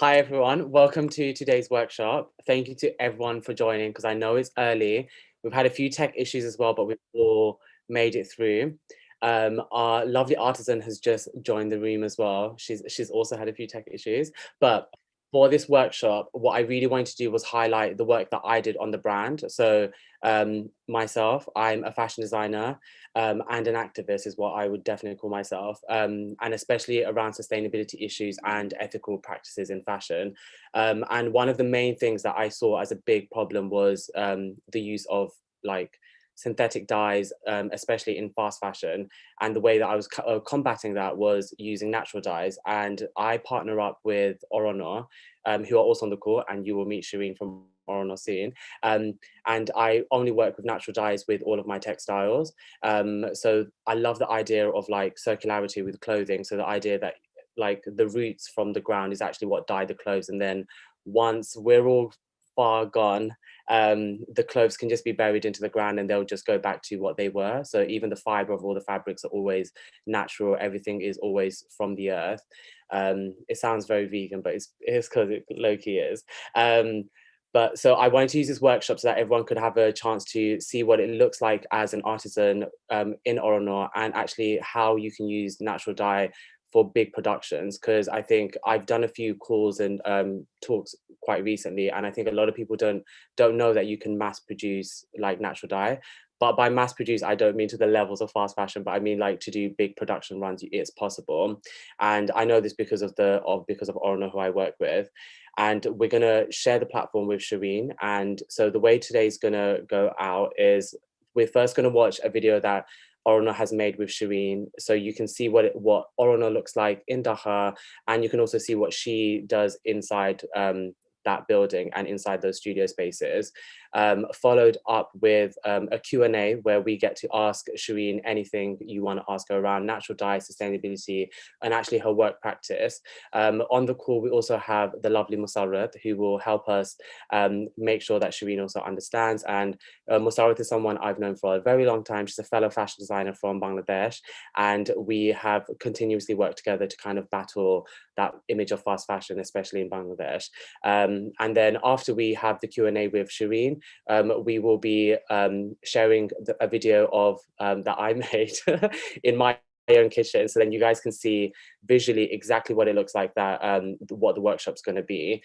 Hi everyone, welcome to today's workshop. Thank you to everyone for joining because I know it's early. We've had a few tech issues as well, but we've all made it through. Our lovely Artisan has just joined the room as well. She's also had a few tech issues, but for this workshop, what I really wanted to do was highlight the work that I did on the brand. So myself, I'm a fashion designer and an activist is what I would definitely call myself, and especially around sustainability issues and ethical practices in fashion. And one of the main things that I saw as a big problem was the use of like synthetic dyes, especially in fast fashion. And the way that I was combating that was using natural dyes. And I partner up with Oranya, who are also on the call, and you will meet Shireen from Oranya soon. And I only work with natural dyes with all of my textiles. So I love the idea of like circularity with clothing. So the idea that like the roots from the ground is actually what dye the clothes, and then once we're all far gone, the clothes can just be buried into the ground and they'll just go back to what they were. So even the fiber of all the fabrics are always natural. Everything is always from the earth. It sounds very vegan, but it's because it low-key is. But so I wanted to use this workshop so that everyone could have a chance to see what it looks like as an artisan in Oranya, and actually how you can use natural dye for big productions. Because I think I've done a few calls and talks quite recently, and I think a lot of people don't know that you can mass produce like natural dye. But by mass produce, I don't mean to the levels of fast fashion, but I mean like to do big production runs, it's possible. And I know this because of Orna, who I work with. And we're gonna share the platform with Shireen. And so the way today's gonna go out is we're first gonna watch a video that Orna has made with Shireen, so you can see what Orna looks like in Dhaka, and you can also see what she does inside that building and inside those studio spaces, followed up with a Q&A where we get to ask Shireen anything you want to ask her around natural dye, sustainability, and actually her work practice. On the call, we also have the lovely Musarrat, who will help us make sure that Shireen also understands. And Musarrat is someone I've known for a very long time. She's a fellow fashion designer from Bangladesh, and we have continuously worked together to kind of battle that image of fast fashion, especially in Bangladesh. And then after we have the Q&A with Shireen, we will be sharing a video of that I made in my own kitchen, so then you guys can see visually exactly what it looks like, that what the workshop's going to be.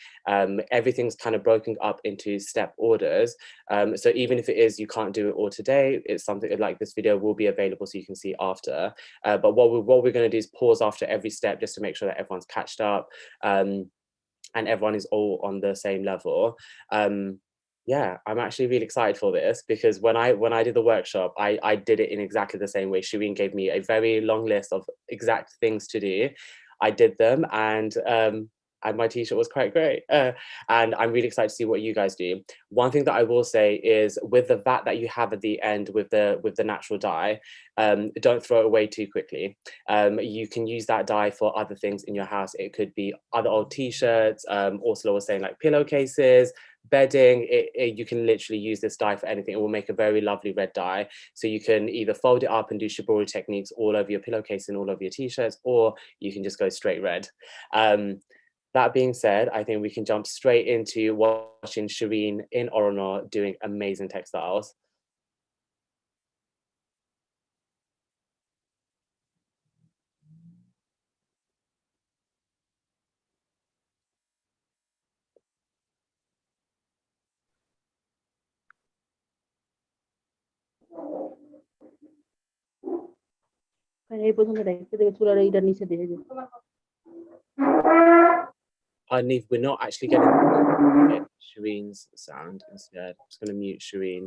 Everything's kind of broken up into step orders, so even if it is you can't do it all today, it's something like this video will be available so you can see after. But what we're going to do is pause after every step just to make sure that everyone's catched up, and everyone is all on the same level. Yeah, I'm actually really excited for this because when I did the workshop, I did it in exactly the same way. Shireen gave me a very long list of exact things to do. I did them, and my t-shirt was quite great. And I'm really excited to see what you guys do. One thing that I will say is with the vat that you have at the end with the natural dye, don't throw it away too quickly. You can use that dye for other things in your house. It could be other old t-shirts, Ursula was saying like pillowcases, bedding. You can literally use this dye for anything. It will make a very lovely red dye. So you can either fold it up and do shibori techniques all over your pillowcase and all over your t-shirts, or you can just go straight red. That being said, I think we can jump straight into watching Shireen in Oranya doing amazing textiles. এই প্রথমে দেখতে দেবে চুলার এইটার নিচে দিয়ে যে Neve, we're not actually getting Shireen's sound instead. I'm just going to mute Shireen.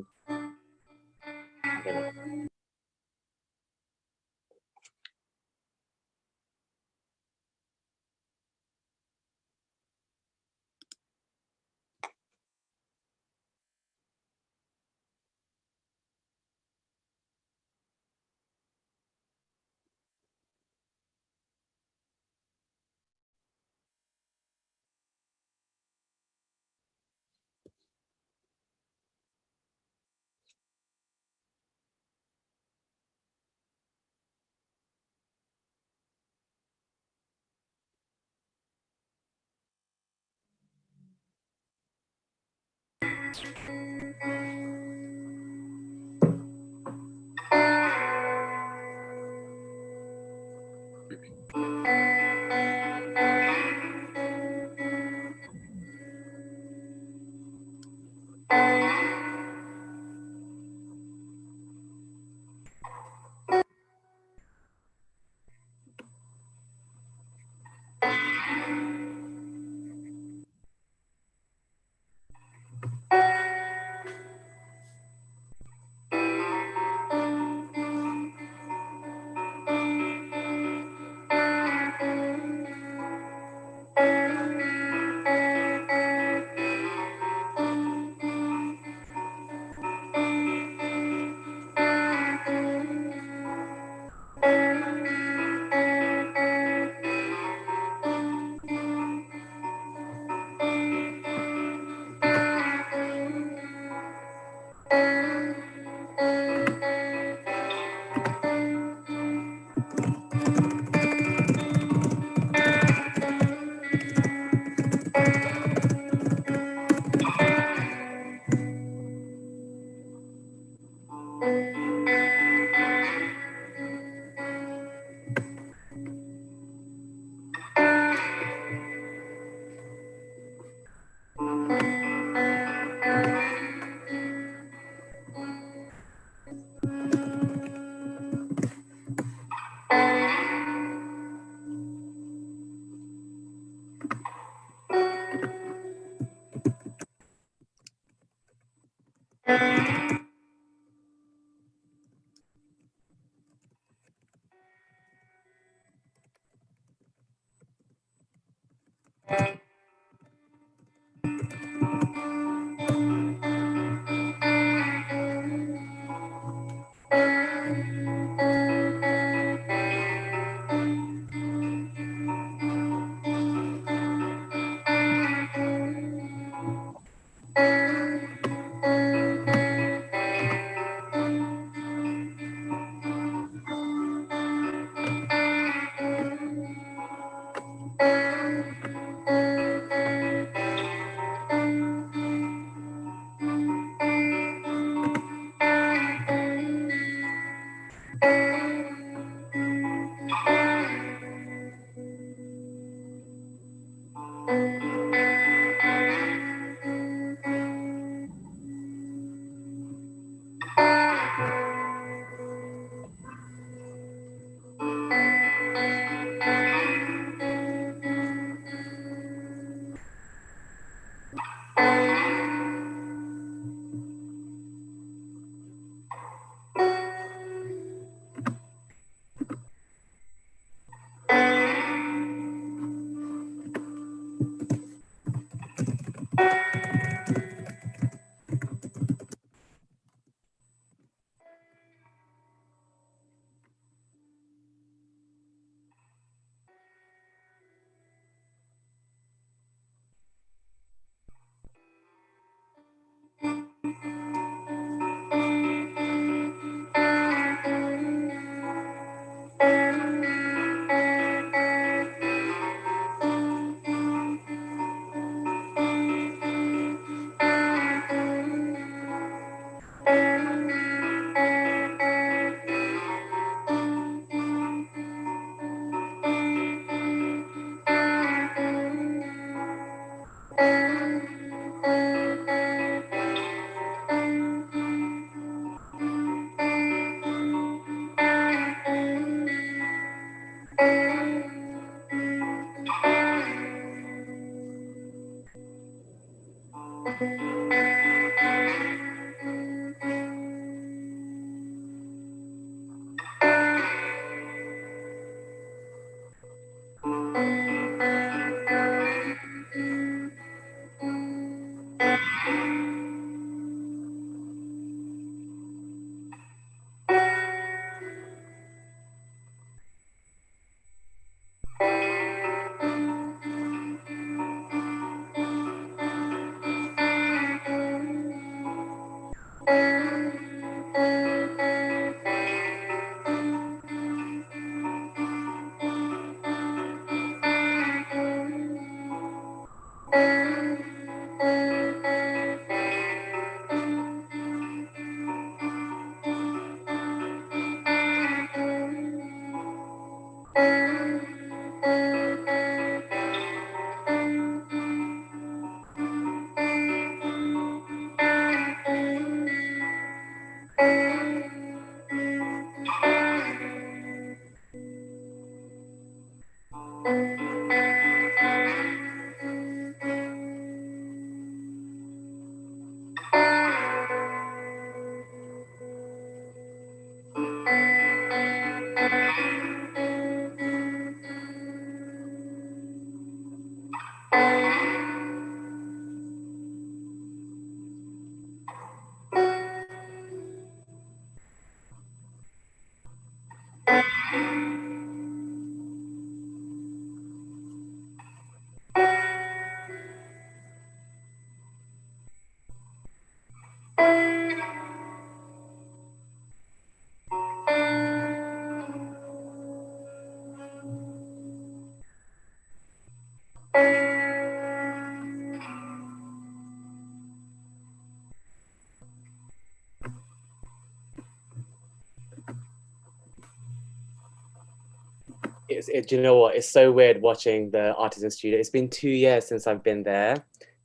do you know what? It's so weird watching the Artisan studio. It's been 2 years since I've been there.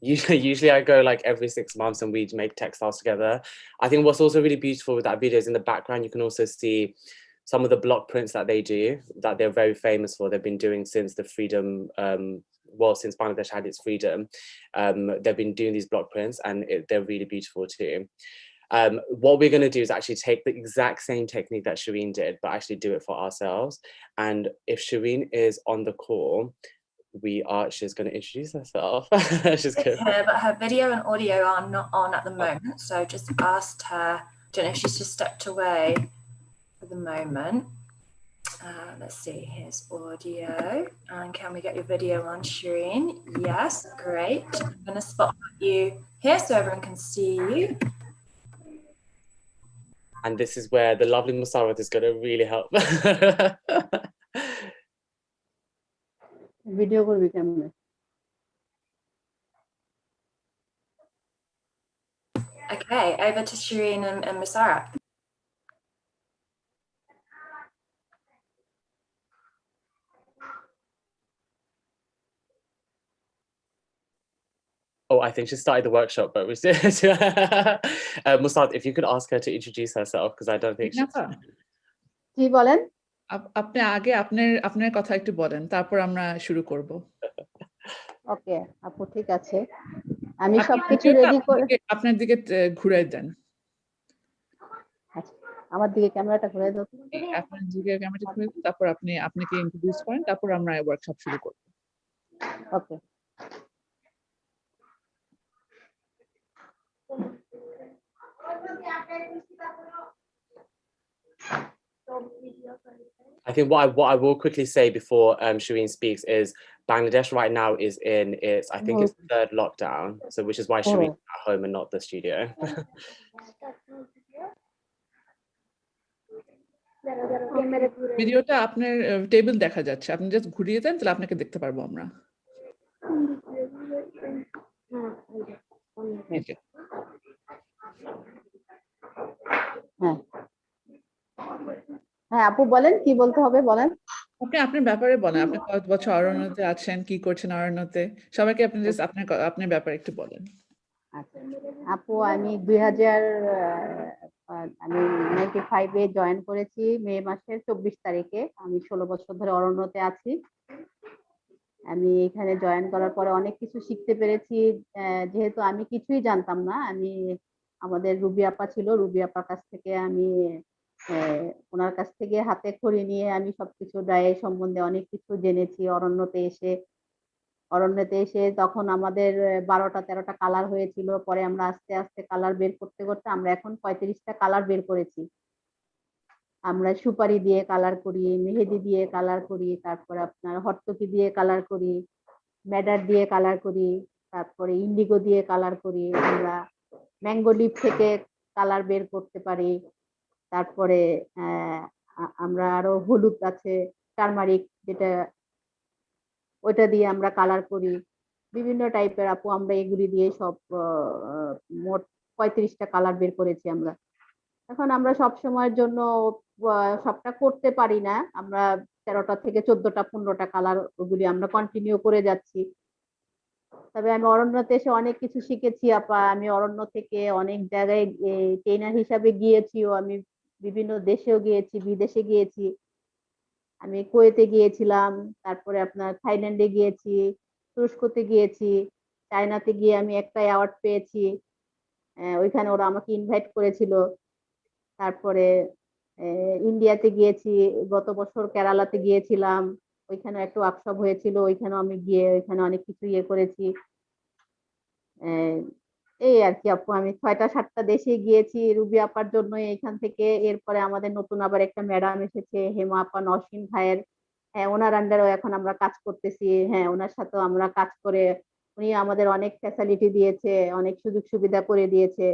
Usually I go like every 6 months and we make textiles together. I think what's also really beautiful with that video is in the background, you can also see some of the block prints that they do, that they're very famous for. They've been doing since the freedom, well, since Bangladesh had its freedom. They've been doing these block prints and they're really beautiful too. What we're going to do is actually take the exact same technique that Shireen did, but actually do it for ourselves. And if Shireen is on the call, she's going to introduce herself. She's good. But her video and audio are not on at the moment, so just asked her. Don't know if she's just stepped away for the moment. Let's see, here's audio. And can we get your video on, Shireen? Yes, great. I'm going to spotlight you here so everyone can see you. And this is where the lovely Musarat is going to really help. Video করবি কেমনে? Okay, over to Shireen and Musarat. Oh, I think she started the workshop, but Musarat, if you could ask her to introduce herself, because I don't think she's... কি বলেন? আপনি আগে আপনার কথা একটু বলেন, তারপর আমরা শুরু করব। ওকে আপু, ঠিক আছে। আমি সবকিছু রেডি করে আপনার দিকে ঘুরে দেন। আচ্ছা, আমার দিকে ক্যামেরাটা ঘুরে দাও। আপনার দিকে ক্যামেরাটা ঘুরে দেন, তারপর আপনাকে ইন্ট্রোডিউস করেন, তারপর আমরা ওয়ার্কশপ শুরু করব। ওকে। I think what I will quickly say before Shireen speaks is Bangladesh right now is in its, I think it's the 3rd lockdown, so which is why Shireen is at home and not the studio. ভিডিওটা আপনার table দেখা যাচ্ছে, আপনি just ঘুরিয়ে দেন, তাহলে আপনাকে দেখতে পারবো আমরা। হ্যাঁ আপু বলেন, কি বলতে হবে বলেন। আপনি আপনার ব্যাপারে বলেন, আপনি কত বছর অরণ্যতে আছেন, কি করছেন অরণ্যতে, সবাইকে আপনি জাস্ট আপনার ব্যাপারে একটু বলেন। আচ্ছা আপু, আমি 95-এ জয়েন করেছি, মে মাসের 24 তারিখে। আমি 16 বছর ধরে অরণ্যতে আছি। আমি এখানে জয়েন করার পরে অনেক কিছু শিখতে পেরেছি, যেহেতু আমি কিছুই জানতাম না। আমি আমাদের রুবি আপা ছিল, রুবি আপার কাছ থেকে আমি ওনার কাছ থেকে হাতে খড়ি নিয়ে আমি সবকিছু ডায়ের সম্বন্ধে অনেক কিছু জেনেছি। অরণ্যতে এসে তখন আমাদের 12টা-13টা কালার হয়েছিল, পরে আমরা আস্তে আস্তে কালার বের করতে করতে আমরা এখন 35টা কালার বের করেছি। আমরা সুপারি দিয়ে কালার করি, মেহেদি দিয়ে কালার করি, তারপরে আপনার হট্টকি দিয়ে কালার করি, ম্যাডার দিয়ে কালার করি, তারপরে ইন্ডিগো দিয়ে কালার করি, আমরা ম্যাঙ্গো লিফ থেকে কালার বের করতে পারি। তারপরে আমরা আরো হলুদ আছে, টারমারিক, যেটা ওইটা দিয়ে আমরা কালার করি। বিভিন্ন টাইপের আপু আমরা এগুলি দিয়ে সব মোট 35টা কালার বের করেছি আমরা। এখন আমরা সব সময়ের জন্য সবটা করতে পারি না, আমরা 13টা থেকে 14টা 15টা কালার ওগুলি আমরা কন্টিনিউ করে যাচ্ছি। তবে আমি অরণ্যতে এসে অনেক কিছু শিখেছি আপা। আমি অরণ্য থেকে অনেক জায়গায় ট্রেনার হিসাবে গিয়েছিও, আমি বিভিন্ন দেশেও গিয়েছি, বিদেশে গিয়েছি। আমি কুয়েতে গিয়েছিলাম, তারপরে আপনার থাইল্যান্ডে গিয়েছি, তুরস্কতে গিয়েছি, চায়নাতে গিয়ে আমি একটা অ্যাওয়ার্ড পেয়েছি, ওইখানে ওরা আমাকে ইনভাইট করেছিল। তারপরে ইন্ডিয়াতে গিয়েছি, গত বছর কেরালাতে গিয়েছিলাম, ওইখানে একটা ওয়ার্কশপ হয়েছিল, ওইখানে আমি গিয়ে ওইখানে অনেক কিছু করেছি। এই আর কি আপু, আমি 6টা-7টা দেশে গিয়েছি রুবি আপার জন্য এইখান থেকে। এরপরে আমাদের নতুন আবার একটা ম্যাডাম এসেছে, হেমা আপা, নওশিন ভাইয়ের, হ্যাঁ ওনার আন্ডারেও এখন আমরা কাজ করতেছি। হ্যাঁ ওনার সাথেও আমরা কাজ করে উনি আমাদের অনেক ফ্যাসিলিটি দিয়েছে, অনেক সুযোগ সুবিধা করে দিয়েছে।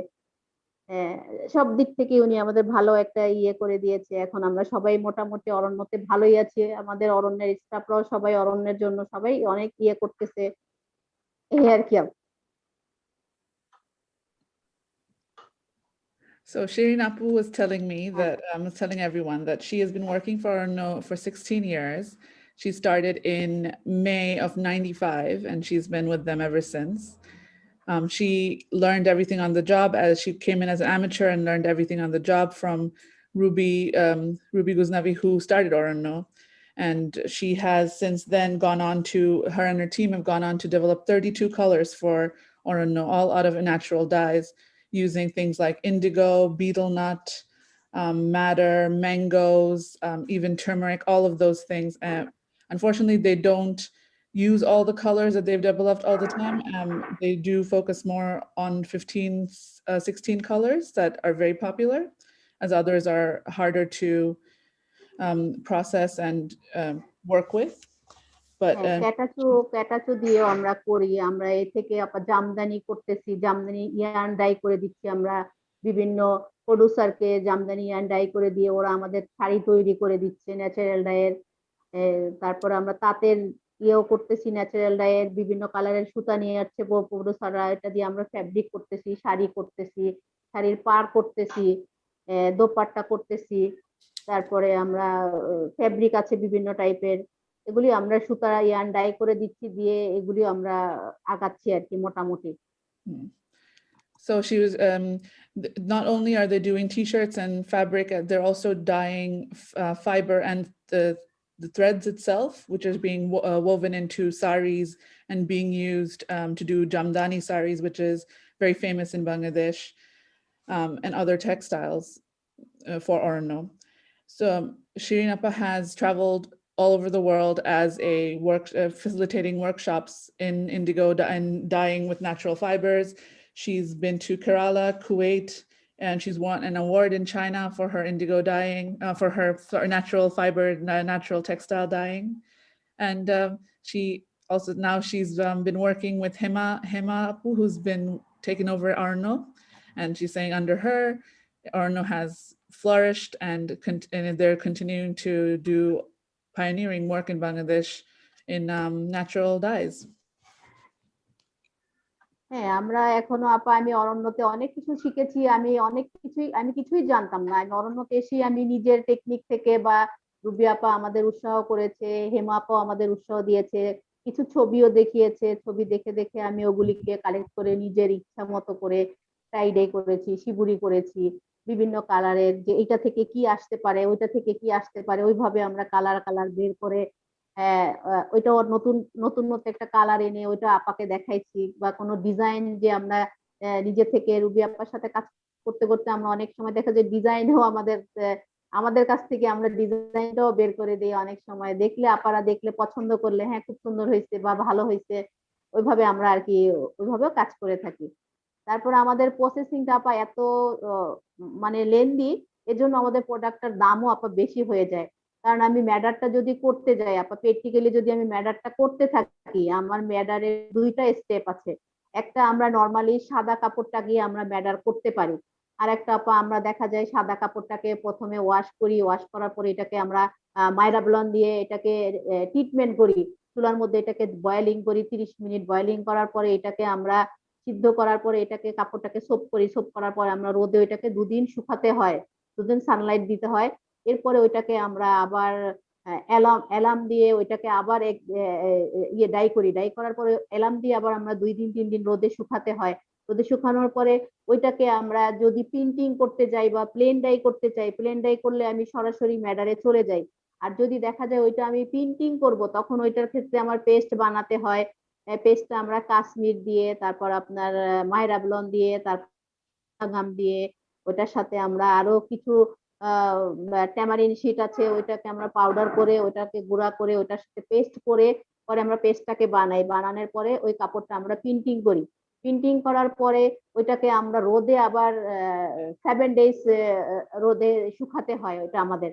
সব দিক থেকে উনি আমাদের ভালো একটা করে দিয়েছে। এখন আমরা সবাই মোটামুটি অরণ্যতে ভালোই আছি, আমাদের অরণ্যের স্টাফরাও সবাই অরণ্যের জন্য সবাই অনেক করতেছে, এই আর কি। So Shireen Apu was telling me that, telling everyone that she has been working for Arno for 16 years. She started in May of '95, and she's been with them ever since. She learned everything on the job, as she came in as an amateur and learned everything on the job from Ruby Ghuznavi, who started Oranya. And she has since then gone on to, her and her team have gone on to develop 32 colors for Oranya, all out of natural dyes, using things like indigo, betel nut, madder, mangoes, even turmeric, all of those things. Unfortunately, they don't use all the colors that they've developed all the time. They do focus more on 15, 16 colors that are very popular, as others are harder to process and work with. But ক্যাটাচু দিয়েও আমরা করি, আমরা এই থেকে জামদানি করতেছি, Jamdani yarn die করে দিচ্ছি আমরা বিভিন্ন প্রোডিউসারকে, জামদানি ইয়ার্ন ডাই করে দিয়ে ওরা আমাদের শাড়ি তৈরি করে দিচ্ছে ন্যাচারাল ডাইয়ের। তারপরে আমরা তাঁতের ইয়েও করতেছি, ন্যাচারাল ডাইয়ের বিভিন্ন কালারের সুতা নিয়ে যাচ্ছে প্রোডিউসাররা, এটা দিয়ে আমরা ফ্যাব্রিক করতেছি, শাড়ি করতেছি, শাড়ির পাড় করতেছি, দোপাট্টা করতেছি। তারপরে আমরা ফ্যাব্রিক আছে বিভিন্ন টাইপের, এগুলি আমরা সুতা ইয়ার্ন ডাই করে দিচ্ছি, দিয়ে এগুলি আমরা আগাচ্ছি আর কি মোটামুটি। So she was, not only are they doing t-shirts and fabric, they're also dyeing fiber and the threads itself, which is being woven into saris and being used to do jamdani saris, which is very famous in Bangladesh, and other textiles for Oranya. So Shireen Appa has traveled all over the world as a facilitating workshops in indigo and dyeing with natural fibers. She's been to Kerala, Kuwait, and she's won an award in China for her indigo dyeing, for her natural fiber, natural textile dyeing. And she also, now she's been working with Hema Appu, who's been taken over Oranya. And she's saying under her, Oranya has flourished, and they're continuing to do pioneering work in Bangladesh in natural dyes. হ্যাঁ, আমরা এখনো আমি অরণ্যতে অনেক কিছু শিখেছি, আমি কিছুই জানতাম না। আমি অরণ্যতে এসে আমি নিজের টেকনিক থেকে, বা রুবি আপা আমাদের উৎসাহ করেছে, হেমা আপা আমাদের উৎসাহ দিয়েছে, কিছু ছবিও দেখিয়েছে, ছবি দেখে দেখে আমি ওগুলিকে কালেক্ট করে নিজের ইচ্ছা মতো করে টাইডাই করেছি, শিবুরি করেছি, বিভিন্ন কালারের, যে এটা থেকে কি আসতে পারে, ওইটা থেকে কি আসতে পারে, ওইভাবে আমরা কালার বের করে ওইটা নতুন একটা কালার এনে ওইটা আপাকে দেখাইছি, বা কোনো ডিজাইন যে আমরা নিজে থেকে রুবি আপার সাথে কাজ করতে করতে আমরা অনেক সময় দেখা যায় ডিজাইনও আমাদের কাছ থেকে আমরা ডিজাইনটাও বের করে দিই। অনেক সময় দেখলে আপারা দেখলে পছন্দ করলে, হ্যাঁ খুব সুন্দর হয়েছে বা ভালো হয়েছে, ওইভাবে আমরা আর কি ওইভাবেও কাজ করে থাকি। তারপর আমাদের প্রসেসিংটা আপা এত মানে লেন্দি, এজন্য আমাদের প্রোডাক্টটার দামও আপা বেশি হয়ে যায়। কারণ আমি ম্যাডারটা যদি করতে যাই আপা, প্র্যাকটিক্যালি যদি আমি ম্যাডারটা করতে থাকি, আমার ম্যাডারের দুইটা স্টেপ আছে। একটা আমরা নর্মালি সাদা কাপড়টা গিয়ে আমরা ম্যাডার করতে পারি, আর একটা আপা আমরা দেখা যায় সাদা কাপড়টাকে প্রথমে ওয়াশ করি, ওয়াশ করার পরে এটাকে আমরা মাইরাবলন দিয়ে এটাকে ট্রিটমেন্ট করি, চুলার মধ্যে এটাকে বয়েলিং করি, 30 মিনিট বয়েলিং করার পরে এটাকে আমরা সিদ্ধ করার পরে এটাকে কাপড়টাকে সোপ করি, সোপ করার পরে আমরা রোদে ওইটাকে 2 দিন শুকাতে হয়, 2 দিন সানলাইট দিতে হয়। এরপরে ওইটাকে আমরা আবার অ্যালাম দিয়ে ওইটাকে আবার ডাই করি, ডাই করার পরে অ্যালাম দিয়ে আবার আমরা 2 দিন 3 দিন রোদে শুকাতে হয়। রোদে শুকানোর পরে ওইটাকে আমরা যদি প্রিন্টিং করতে যাই বা প্লেন ডাই করতে চাই, প্লেন ডাই করলে আমি সরাসরি ম্যাডারে চলে যাই। আর যদি দেখা যায় ওইটা আমি প্রিন্টিং করব, তখন ওইটার ক্ষেত্রে আমার পেস্ট বানাতে হয়। পেস্টটা আমরা কাশ্মীর দিয়ে, তারপর আপনার মাইরাবলন দিয়ে, তারপর গাম দিয়ে, ওইটার সাথে আমরা আরো কিছু ট্যামারিন শীট আছে, ওইটাকে আমরা পাউডার করে ওইটাকে গুঁড়া করে ওইটার সাথে পেস্ট করে পরে আমরা পেস্টটাকে বানাই। বানানোর পরে ওই কাপড়টা আমরা প্রিন্টিং করি। প্রিন্টিং করার পরে ওইটাকে আমরা রোদে আবার 7 ডেজ রোদে শুকাতে হয়। ওইটা আমাদের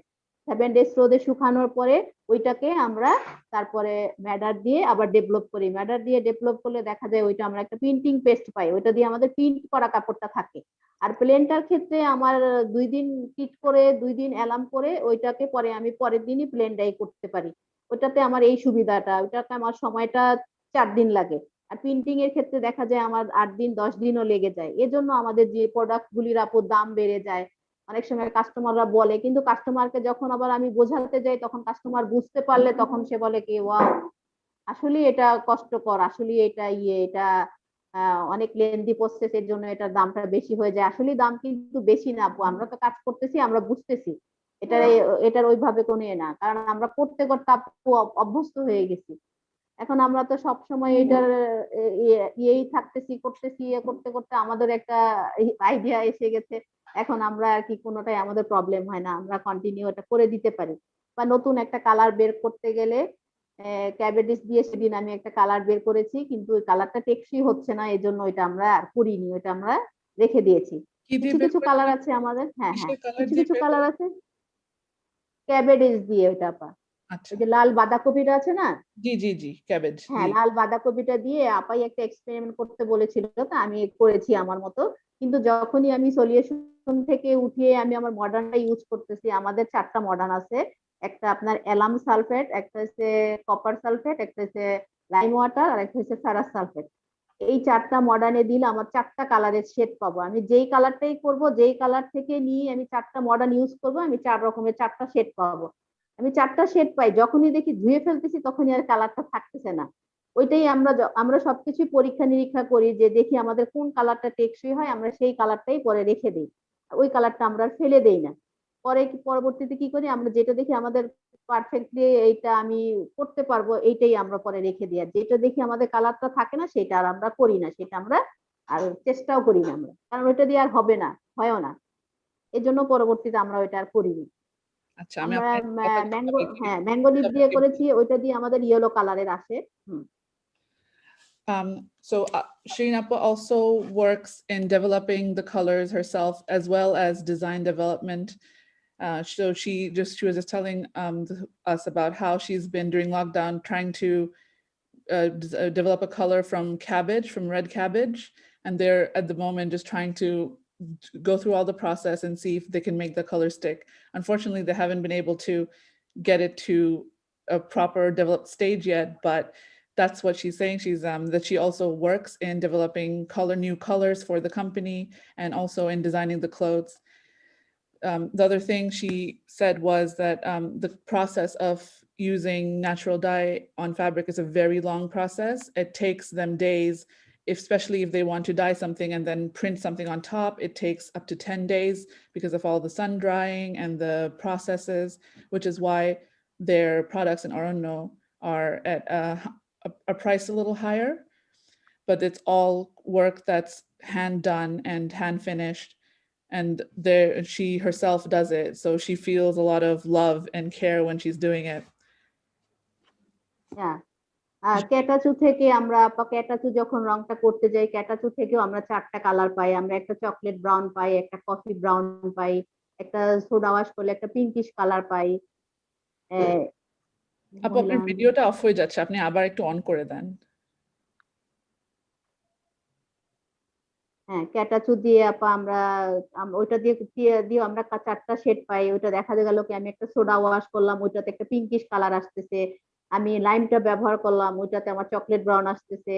7 ডেজ রোদে শুকানোর পরে ওইটাকে আমরা তারপরে ম্যাডার দিয়ে আবার ডেভেলপ করি। ম্যাডার দিয়ে ডেভেলপ করলে দেখা যায় ওইটা আমরা একটা প্রিন্টিং পেস্ট পাই, ওইটা দিয়ে আমাদের প্রিন্ট করা কাপড়টা থাকে। আর প্লেনটার ক্ষেত্রে আমার 2 দিন টিট করে 2 দিন অ্যালাম করে ওইটাকে পরে আমি পরের দিনই প্লেন ডাই করতে পারি। ওইটাতে আমার এই সুবিধাটা, ওইটাতে আমার সময়টা 4 দিন লাগে। আর প্রিন্টিং এর ক্ষেত্রে দেখা যায় আমার 8 দিন 10 দিনও লেগে যায়। এজন্য আমাদের যে প্রোডাক্ট গুলির দাম বেড়ে যায়, অনেক সময় কাস্টমাররা বলে, কিন্তু কাস্টমারকে যখন আবার আমি বোঝাতে যাই তখন কাস্টমার বুঝতে পারলে তখন সে বলে কি ওয়াও, আসলে এটা কষ্টকর, আসলে এটা এটা অনেক লেন্দি প্রসেস, এর জন্য এটার দামটা বেশি হয়ে যায়। আসলে দাম কিন্তু বেশি না আপু, আমরা তো কাজ করতেছি, আমরা বুঝতেছি এটার ওইভাবে কোনো না, কারণ আমরা করতে করতে আপু অভ্যস্ত হয়ে গেছি। এখন আমরা তো সব সময় এটার ইয়েই থাকতেছি, করতেছি, করতে করতে আমাদের একটা আইডিয়া এসে গেছে। এখন আমরা আর কি কোনোটাই আমাদের প্রবলেম হয় না, আমরা কন্টিনিউ এটা করে দিতে পারি। বা নতুন একটা কালার বের করতে গেলে ক্যাবেডিস দিয়ে সেদিন আমি একটা কালার বের করেছি, কিন্তু ওই কালারটা টেকসই হচ্ছে না, এই জন্য ওইটা আমরা আর করিনি, ওইটা আমরা রেখে দিয়েছি। কিছু কিছু কালার আছে আমাদের, হ্যাঁ হ্যাঁ, কিছু কিছু কালার আছে ক্যাবেডিস দিয়ে, ওইটা আপা ওই যে লাল বাঁধাকপিটা আছে না, জি জি জি, ক্যাবেজ, হ্যাঁ লাল বাঁধাকপিটা দিয়ে আপাই একটা এক্সপেরিমেন্ট করতে বলেছিল, তো আমি করেছি আমার মতো। কিন্তু যখনই আমি সলিউশন থেকে উঠিয়ে আমি আমার মডার্নটা ইউজ করতেছি, আমাদের 4টা মডার্ন আছে, একটা আপনার অ্যালাম সালফেট, একটা হচ্ছে কপার সালফেট, একটা হচ্ছে লাইম ওয়াটার, আর একটা হচ্ছে ফেরাস সালফেট। এই 4টা মডার্নে দিলে আমার 4টা কালারের শেড পাবো। আমি যেই কালারটাই করব, যেই কালার থেকে নিয়ে আমি 4টা মডার্ন ইউজ করব, আমি 4 রকমের 4টা শেড পাবো। আমি 4টা শেড পাই, যখনই দেখি ধুয়ে ফেলতেছি তখনই আর কালারটা থাকতেছে না। ওইটাই আমরা সবকিছু পরীক্ষা নিরীক্ষা করি, যে দেখি আমাদের কোন কালারটা টেকসই হয়, আমরা সেই কালারটাই পরে রেখে দিই, ওই কালারটা আমরা ফেলে দেই না। পরে পরবর্তীতে কি করি, আমরা যেটা দেখি আমাদের পারফেক্টলি এইটা আমি করতে পারবো, এইটাই আমরা পরে রেখে দিই। আর যেটা দেখি আমাদের কালারটা থাকে না, সেটা আর আমরা করি না, সেটা আমরা আর চেষ্টাও করি না আমরা, কারণ ওইটা দিয়ে আর হবে না, হয়ও না, এই জন্য পরবর্তীতে আমরা ওইটা আর করিনি। আচ্ছা, আমরা ম্যাঙ্গো লিপ দিয়ে করেছি, ওইটা দিয়ে আমাদের ইয়েলো কালারের আসে। So Shireen Appa also works in developing the colors herself, as well as design development. So she was just telling us about how she's been during lockdown trying to develop a color from cabbage, from red cabbage, and they're at the moment just trying to go through all the process and see if they can make the color stick. Unfortunately, they haven't been able to get it to a proper developed stage yet, but that's what she's saying. She's that she also works in developing new colors for the company, and also in designing the clothes. The other thing she said was that the process of using natural dye on fabric is a very long process. It takes them days, especially if they want to dye something and then print something on top. It takes up to 10 days because of all the sun drying and the processes, which is why their products in Oranya are at a price a little higher, but it's all work that's hand done and hand finished. And she herself does it, so she feels a lot of love and care when she's doing it. ক্যাটাচু থেকে আমরা ক্যাটাচু যখন রংটা করতে যাই, ক্যাটাচু থেকেও আমরা 4টা colour পাই। আমরা একটা চকলেট ব্রাউন পাই, একটা কফি ব্রাউন পাই, একটা সোডা ওয়াশ করলে একটা পিঙ্কিশ কালার পাই। আপনার ভিডিওটা অফ হয়ে যাচ্ছে, আপনি আবার একটু অন করে দেন। হ্যাঁ, ক্যাটাচু দিয়ে আমরা ওইটা দিয়ে আমরা 4টা শেড পাই। ওইটা দেখা গেল কি আমি একটা সোডা ওয়াশ করলাম, ওইটাতে একটা পিঙ্কিশ কালার আসতেছে। আমি লাইমটা ব্যবহার করলাম, ওইটাতে আমার চকলেট ব্রাউন আসতেছে।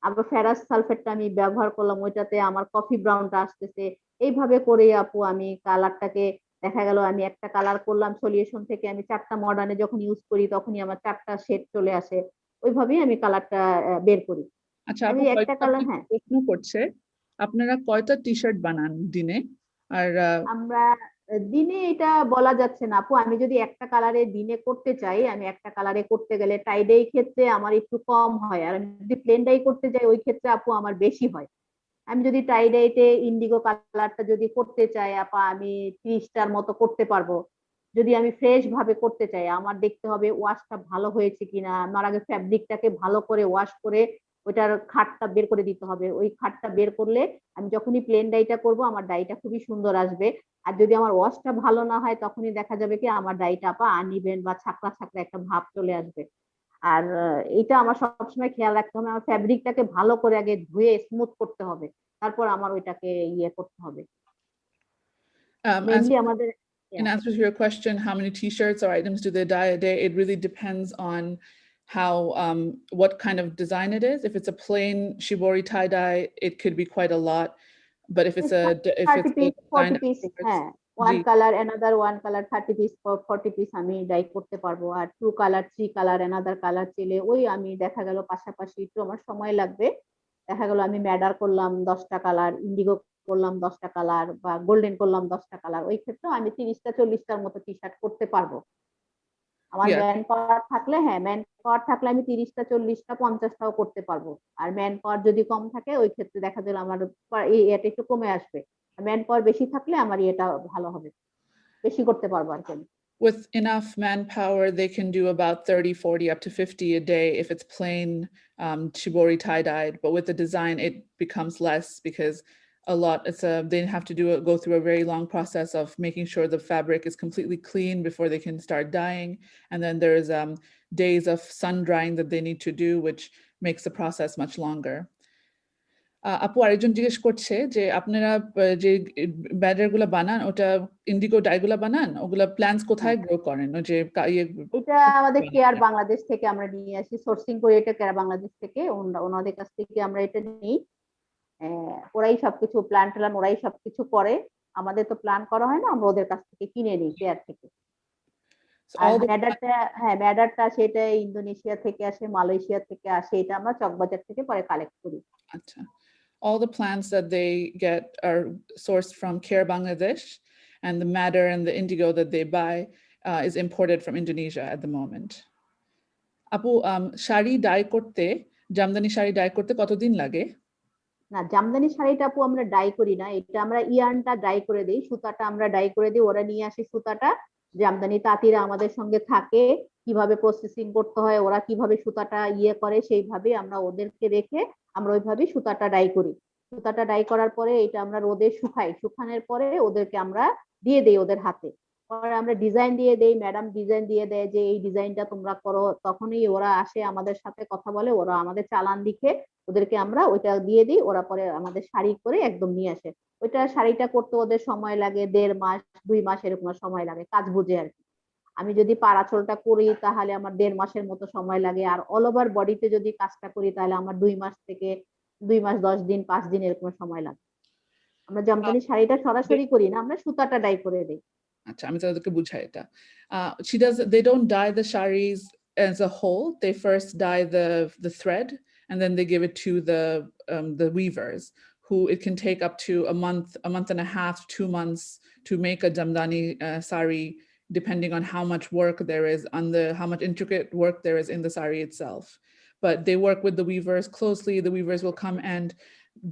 আবার ফেরাস সালফেটটা আমি ব্যবহার করলাম, ওইটাতে আমার কফি ব্রাউনটা আসতেছে। এইভাবে করে আপু আমি কালারটাকে দেখা গেল আমি একটা কালার করলাম সলিউশন থেকে, আমি 4টা মডার্নে যখন ইউজ করি তখনই আমার 4টা শেড চলে আসে। ওইভাবেই আমি কালারটা বের করি। আচ্ছা, আমি একটা কালার প্রশ্ন করছে, আপনারা কয়টা টি-শার্ট বানান দিনে? আর আমরা দিনে এটা বলা যাচ্ছে না আপু, আমি যদি একটা কালারে দিনে করতে চাই, আমি একটা কালারে করতে গেলে টাই ডাই ক্ষেত্রে আমার একটু কম হয়, আর আমি যদি প্লেন ডাই করতে যাই ওই ক্ষেত্রে আপু আমার বেশি হয়। আমি যদি টাই ডাইতে ইন্ডিগো কালারটা যদি করতে চাই আপা, আমি 30টার মতো করতে পারবো। যদি আমি ফ্রেশ ভাবে করতে চাই, আমার দেখতে হবে ওয়াশটা ভালো হয়েছে কিনা, আমার আগে ফ্যাব্রিকটাকে ভালো করে ওয়াশ করে ওইটার খাটটা বের করে দিতে হবে। ওই খাটটা বের করলে আমি যখনই প্লেন ডাইটা করব আমার ডাইটা খুবই সুন্দর আসবে। আর যদি আমার ওয়াশটা ভালো না হয় তখনই দেখা যাবে কি আমার ডাইটা আপা আনইভেন বা ছাকড়া ছাকড়া একটা ভাব চলে আসবে। আর এটা আমার সবসময় খেয়াল রাখতে হবে, আমার ফ্যাব্রিকটাকে ভালো করে আগে ধুয়ে স্মুথ করতে হবে, তারপর আমার ওইটাকে করতে হবে। মেইনলি আমাদের in answer to your question, how many t-shirts or items do they dye a day? It really depends on how what kind of design it is. If it's a plain shibori tie dye, it could be quite a lot. But if it's a 40 pieces, one colour another one colour 30 piece 40 piece আমি die করতে পারবো। আর 2 colour 3 colour another colour চেলে ওই আমি দেখা গেল পাশাপাশি একটু আমার সময় লাগবে, দেখা গেল আমি ম্যাডার করলাম 10টা কালার, ইন্ডিগো করলাম 10টা কালার বা গোল্ডেন করলাম 10টা কালার, ওই ক্ষেত্রে আমি 30টা 40টার মতো টি শার্ট করতে পারবো। আমার ম্যান পাওয়ার থাকলে, হ্যাঁ ম্যান পাওয়ার থাকলে আমি 30টা 40টা 50টাও করতে পারবো। আর ম্যান পাওয়ার যদি কম থাকে ওই ক্ষেত্রে দেখা গেল আমার এটা একটু কমে আসবে। ম্যান পাওয়ার বেশি থাকলে আমার এটা ভালো হবে, বেশি করতে পারবো আর কি। With enough manpower, they can do about 30, 40, up to 50 a day if it's plain shibori tie-dyed. But with the design, it becomes less because they have to go through a very long process of making sure the fabric is completely clean before they can start dyeing. And then there's days of sun drying that they need to do, which makes the process much longer. আপু আরেকজন জিজ্ঞেস করছে যে আপনারা যে badder গুলা বানান ওটা ইন্ডিগো ডাইগুলা বানান, ওগুলা প্ল্যান্টস কোথায় গ্রো করেন? যে এটা আমাদের কেয়ার বাংলাদেশ থেকে আমরা নিয়ে আসি, সোর্সিং করে এটা কেয়ার বাংলাদেশ থেকে, ওনাদের কাছ থেকে আমরা এটা নিই। ওরাই সবকিছু প্ল্যান ট্যান ওরাই সবকিছু করে, আমাদের তো প্ল্যান করা হয় না, আমরা ওদের কাছ থেকে কিনে নিই কেয়ার থেকে। আর ম্যাডারটা সেটা ইন্দোনেশিয়া থেকে আসে, মালয়েশিয়া থেকে আসে, এটা আমরা চকবাজার থেকে পরে কালেক্ট করি। আচ্ছা, all the plants that they get are sourced from Care Bangladesh, and the madder and the indigo that they buy is imported from Indonesia at the moment. আপু শাড়ি ডাই করতে, জামদানি শাড়ি ডাই করতে কতদিন লাগে? না, জামদানি শাড়িটা আপু আমরা ডাই করি না, এটা আমরা ইয়ার্নটা ডাই করে দিই, সুতাটা আমরা ডাই করে দিই, ওরা নিয়ে আসে সুতাটা। জামদানি তাঁতিরা আমাদের সঙ্গে থাকে, কিভাবে প্রসেসিং করতে হয়, ওরা কিভাবে সুতাটা করে, সেইভাবে আমরা ওদেরকে রেখে আমরা ওইভাবে সুতাটা ডাই করি। সুতাটা ডাই করার পরে এটা আমরা রোদে শুকাই, শুকানোর পরে ওদেরকে আমরা দিয়ে দেই ওদের হাতে। পরে আমরা ডিজাইন দিয়ে দেই, ম্যাডাম ডিজাইন দিয়ে দেয় যে এই ডিজাইনটা তোমরা করো, তখনই ওরা আসে আমাদের সাথে কথা বলে, ওরা আমাদের চালান লিখে ওদেরকে আমরা ওইটা দিয়ে দিই, ওরা পরে আমাদের শাড়ি করে একদম নিয়ে আসে। ওইটা শাড়িটা করতে ওদের সময় লাগে 1.5 মাস 2 মাস এরকম সময় লাগে, কাজ বুঝে আর কি। আমি যদি পাড়াচলটা করি তাহলে আমার 1.5 মাসের মতো সময় লাগে, আর অল ওভার বডিতে যদি কাজটা করি তাহলে আমার 2 মাস থেকে 2 মাস 10 দিন 5 দিন এরকম সময় লাগে। আমরা জামদানি শাড়িটা সরাসরি করি না, আমরা সুতাটা ডাই করে দিই। আচ্ছা, আমি তাদেরকে বুঝাই এটা। They don't dye the saris as a whole. They first dye the thread, and then they give it to the weavers, who it can take up to a month and a half, 2 months to make a jamdani sari, depending on how much work there is how much intricate work there is in the sari itself. But they work with the weavers closely. The weavers will come and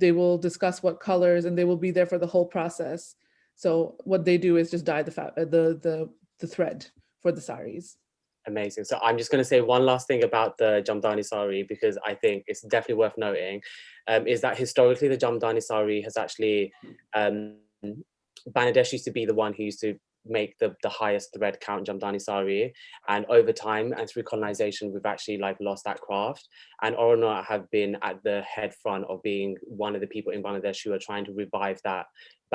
they will discuss what colors, and they will be there for the whole process. So what they do is just dye the thread for the saris. Amazing. So I'm just going to say one last thing about the Jamdani sari, because I think it's definitely worth noting, is that historically the Jamdani sari has actually, Bangladesh used to be the one who used to make the highest thread count Jamdani sari, and over time and through colonization we've actually lost that craft, and Oranya have been at the head front of being one of the people in Bangladesh who are trying to revive that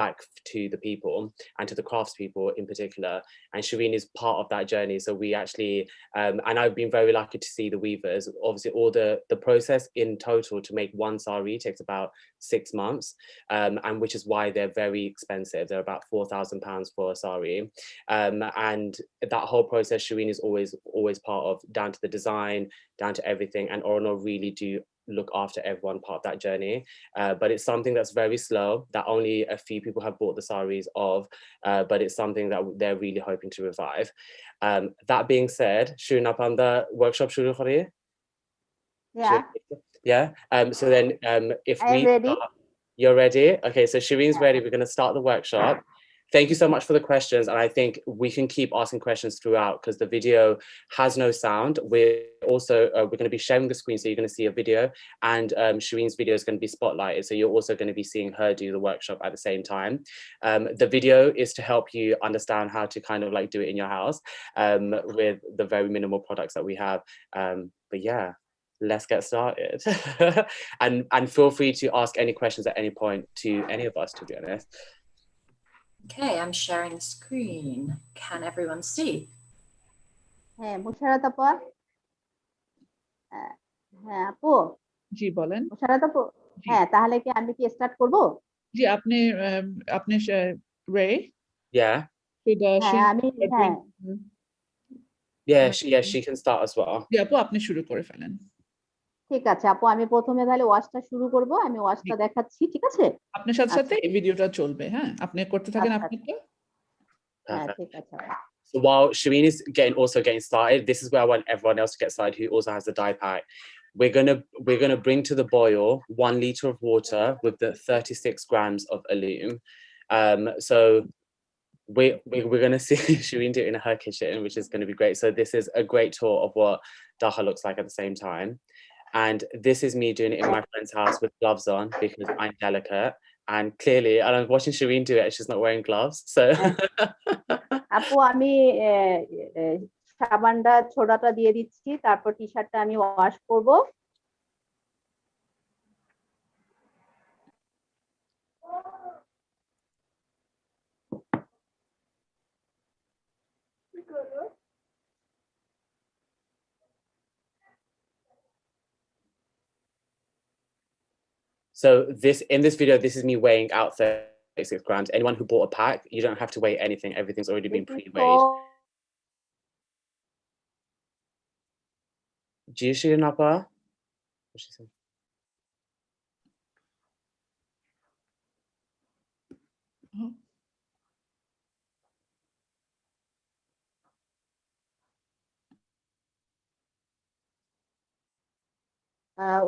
back to the people and to the craftspeople in particular, and Shireen is part of that journey. So we actually and I've been very lucky to see the weavers. Obviously all the process in total to make one sari takes about 6 months, and which is why they're very expensive. They're about £4,000 for a sari, and that whole process Shireen is always part of, down to the design, down to everything, and Oranya really do look after everyone part of that journey, but it's something that's very slow, that only a few people have bought the saris of, but it's something that they're really hoping to revive. That being said, shuru na panda workshop shuru kori? Yeah. So then if we ready. You're ready? Okay, so Shireen's ready. We're going to start the workshop. Thank you so much for the questions, and I think we can keep asking questions throughout because the video has no sound. We're also we're going to be sharing the screen, so you're going to see a video, and Shireen's video is going to be spotlighted, so you're also going to be seeing her do the workshop at the same time. The video is to help you understand how to kind of do it in your house with the very minimal products that we have. But yeah, let's get started. and feel free to ask any questions at any point to any of us, to be honest. Okay, I'm sharing the screen. Can everyone see? হ্যাঁ, মুশারত আপা। হ্যাঁ আপু। জি বলেন। মুশারত আপু, হ্যাঁ তাহলে কি আমি কি স্টার্ট করব? জি, আপনি রে Yeah. Should she হ্যাঁ আমি হ্যাঁ Yeah, she can start as well. জি আপু আপনি শুরু করে ফেলেন। ঠিক আছে আপু, আমি প্রথমে তাহলে ওয়াশটা শুরু করব, আমি ওয়াশটা দেখাচ্ছি, ঠিক আছে? আপনার সাথে সাথে আচ্ছা এই ভিডিওটা চলবে, হ্যাঁ আপনি করতে থাকেন আচ্ছা আপনারটা। হ্যাঁ Perfect. ঠিক আছে So while Shireen is getting started, this is where I want everyone else to get started who also has the dye pack. We're gonna bring to the boil 1 liter of water with the 36 grams of alum. So we're gonna see Shireen do it in her kitchen, which is gonna be great. So this is a great tour of what daha looks like at the same time. And this is me doing it in my friend's house with gloves on because I'm delicate. And clearly, and I'm watching Shireen do it, she's not wearing gloves. So আপু আমি সাবানটা ছোড়াটা দিয়ে দিচ্ছি, তারপর টি শার্টটা আমি wash করব। So in this video, this is me weighing out 36 grams. Anyone who bought a pack, you don't have to weigh anything. Everything's already been pre-weighed. Do you see Napa? What's she saying?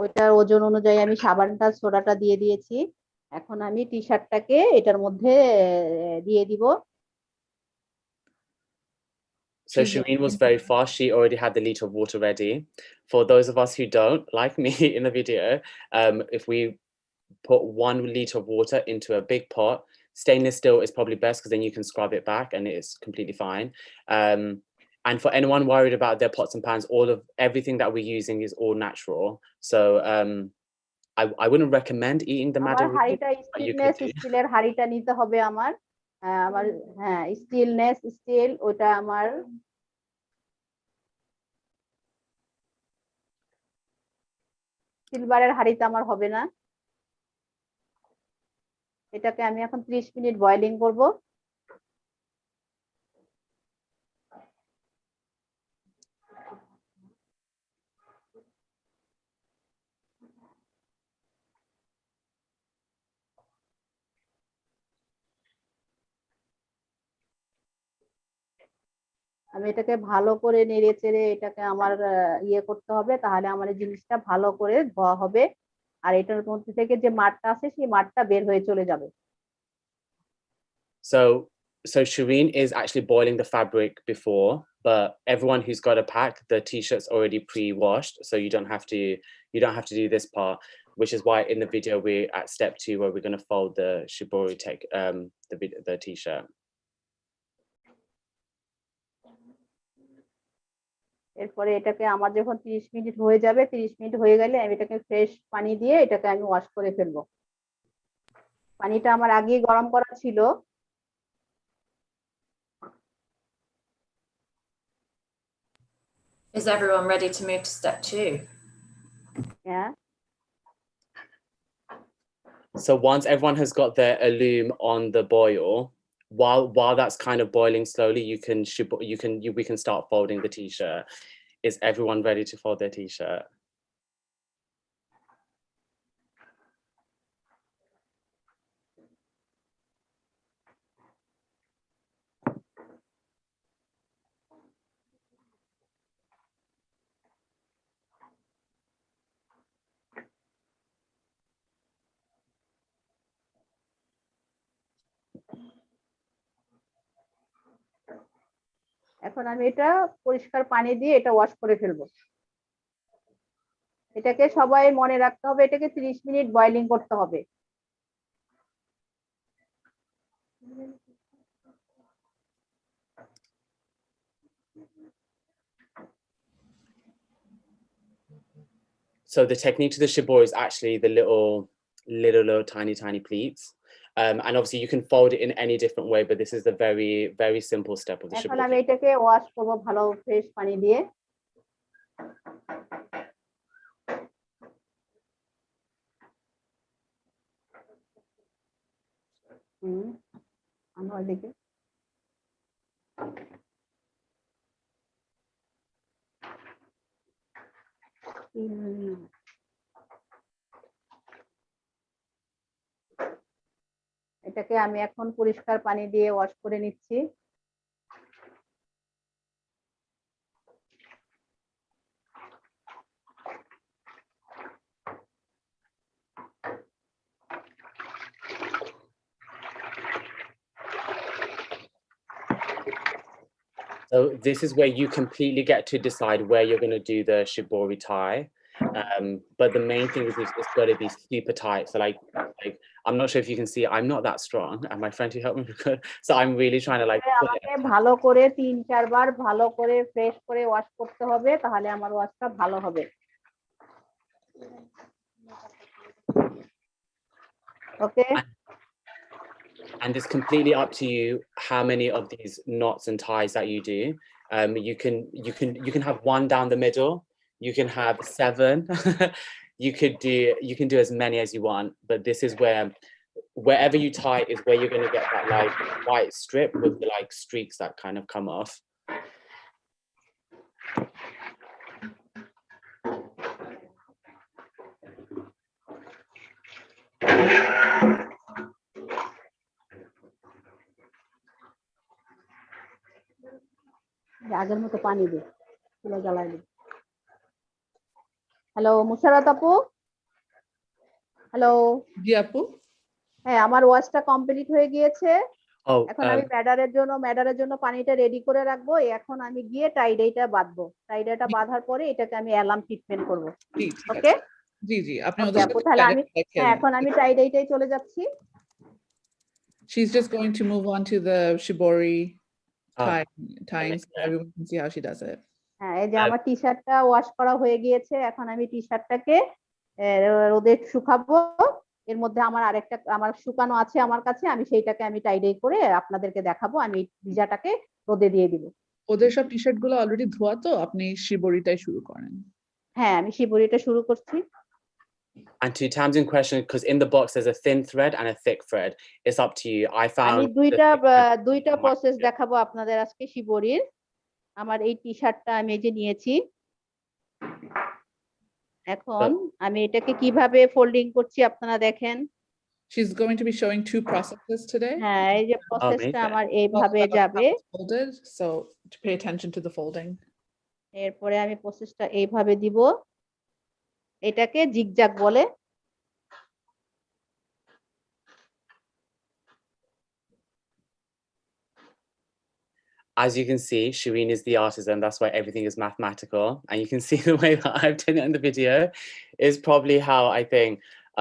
ওইটার ওজন অনুযায়ী আমি সাবানটা সোডাটা দিয়ে দিয়েছি। এখন আমি টি শার্টটাকে এটার মধ্যে দিয়ে দিব। So Shireen was very fast. She already had the liter of water ready. For those of us who don't, like me in the video, if we put 1 liter of water into a big pot, stainless steel is probably best because then you can scrub it back and it's completely fine. And for anyone worried about their pots and pans, everything that we're using is all natural. So I wouldn't recommend eating the আমার madder, হাঁড়িটা but you could do. স্টিলের হাঁড়িটা নিতে হবে আমার। আমার হ্যাঁ still ওটা আমার সিলভারের হাঁড়িতে আমার হবে না। এটাকে আমি এখন 30 মিনিট বয়লিং করব। আমি এটাকে ভালো করে নেড়ে চেড়ে এটাকে আমার ইয়ে করতে হবে, তাহলে আমার এই জিনিসটা ভালো করে ধোয়া হবে আর এটার মধ্যে থেকে যে মাঠটা আছে সেই মাঠটা বের হয়ে চলে যাবে। So Shireen is actually boiling the fabric before, but everyone who's got a pack, the t-shirt's already pre-washed, so you don't have to do this part, which is why in the video we're at step 2 where we're going to fold the shibori the t-shirt. এরপরে এটাকে আমার যখন 30 minute হয়ে যাবে, 30 minute হয়ে গেলে আমি এটাকে ফ্রেশ পানি দিয়ে এটাকে আমি ওয়াশ করে ফেলবো। পানিটা আমার আগেই গরম করা ছিল। Is everyone ready to move to step 2? Yeah. So once everyone has got their alum on the boil, while that's kind of boiling slowly, we can start folding the t-shirt. Is everyone ready to fold their t-shirt? এখন আমি এটা পরিষ্কার পানি দিয়ে এটা wash করে ফেলবো। এটাকে সবাই মনে রাখতে হবে, এটাকে 30 মিনিট বয়লিং করতে হবে। So the technique to the shibori is actually the little tiny pleats. And obviously you can fold it in any different way, but this is the very, very simple step of the এখন shibori. আমি এটাকে wash করব ভালো fresh পানি দিয়ে। আমার দিকে এটাকে আমি এখন পরিষ্কার পানি দিয়ে ওয়াশ করে নিচ্ছি। So this is where you completely get to decide where you're going to do the shibori tie. But the main thing is it's got to be super tight. So like I'm not sure if you can see, I'm not that strong, and my friend who helped me so I'm really trying to like আমাকে ভালো করে 3-4 বার ভালো করে fresh করে wash করতে হবে, তাহলে আমার ওয়াশটা ভালো হবে। ওকে। And it's completely up to you how many of these knots and ties that you do. You can have one down the middle. You can have 7. you can do as many as you want. But this is where wherever you tie is where you're going to get that like white strip with the like streaks that kind of come off. আগের মতো পানি দে, চুলা জ্বালাই দে। Hello Musharrat আপু, hello. জি আপু। হ্যাঁ, আমার ওয়াশটা complete হয়ে গিয়েছে। এখন আমি ম্যাডারের জন্য পানিটা রেডি করে রাখবো। এখন আমি গিয়ে টাইডাইটা বাঁধবো। টাইডাইটা বাঁধার পরে এটাকে আমি অ্যালার্ম ট্রিটমেন্ট করব। ওকে? জি জি, আপনি ওদের সাথে তাহলে আমি এখন আমি টাইডাইটাই চলে যাচ্ছি। She's just going to move on to the shibori tying so everyone can see how she does it. হ্যাঁ, এই যে আমার টি-শার্টটা ওয়াশ করা হয়ে গিয়েছে। এখন আমি টি-শার্টটাকে রোদে শুকাবো। এর মধ্যে আমার শুকানো আছে আমার কাছে, আমি সেইটাকে আমি টাইডাই করে আপনাদেরকে দেখাবো। আমি ভিজাটাকে রোদে দিয়ে দিব। ওদের সব টি-শার্ট গুলো অলরেডি ধোয়া, তো আপনি শিবরিটাই শুরু করেন। হ্যাঁ, আমি শিবরিটা শুরু করছি। And to Tamsin question, because in the box there's a thin thread and a thick thread. It's up to you. I found আমি দুইটা প্রসেস দেখাবো আপনাদের আজকে শিবরির। আমার এই টি-শার্টটা আমি এই যে নিয়েছি। এখন আমি এটাকে কিভাবে ফোল্ডিং করছি আপনারা দেখেন। She's going to be showing 2 processes today. হ্যাঁ, এই যে প্রসেসটা আমার এইভাবে যাবে। Folded, so to pay attention to the folding. এরপরে আমি প্রসেসটা এইভাবে দিব। এটাকে জিগজ্যাগ বলে। As you can see, Shireen is the artisan. That's why everything is mathematical. And you can see the way that I've done it in the video is probably how I think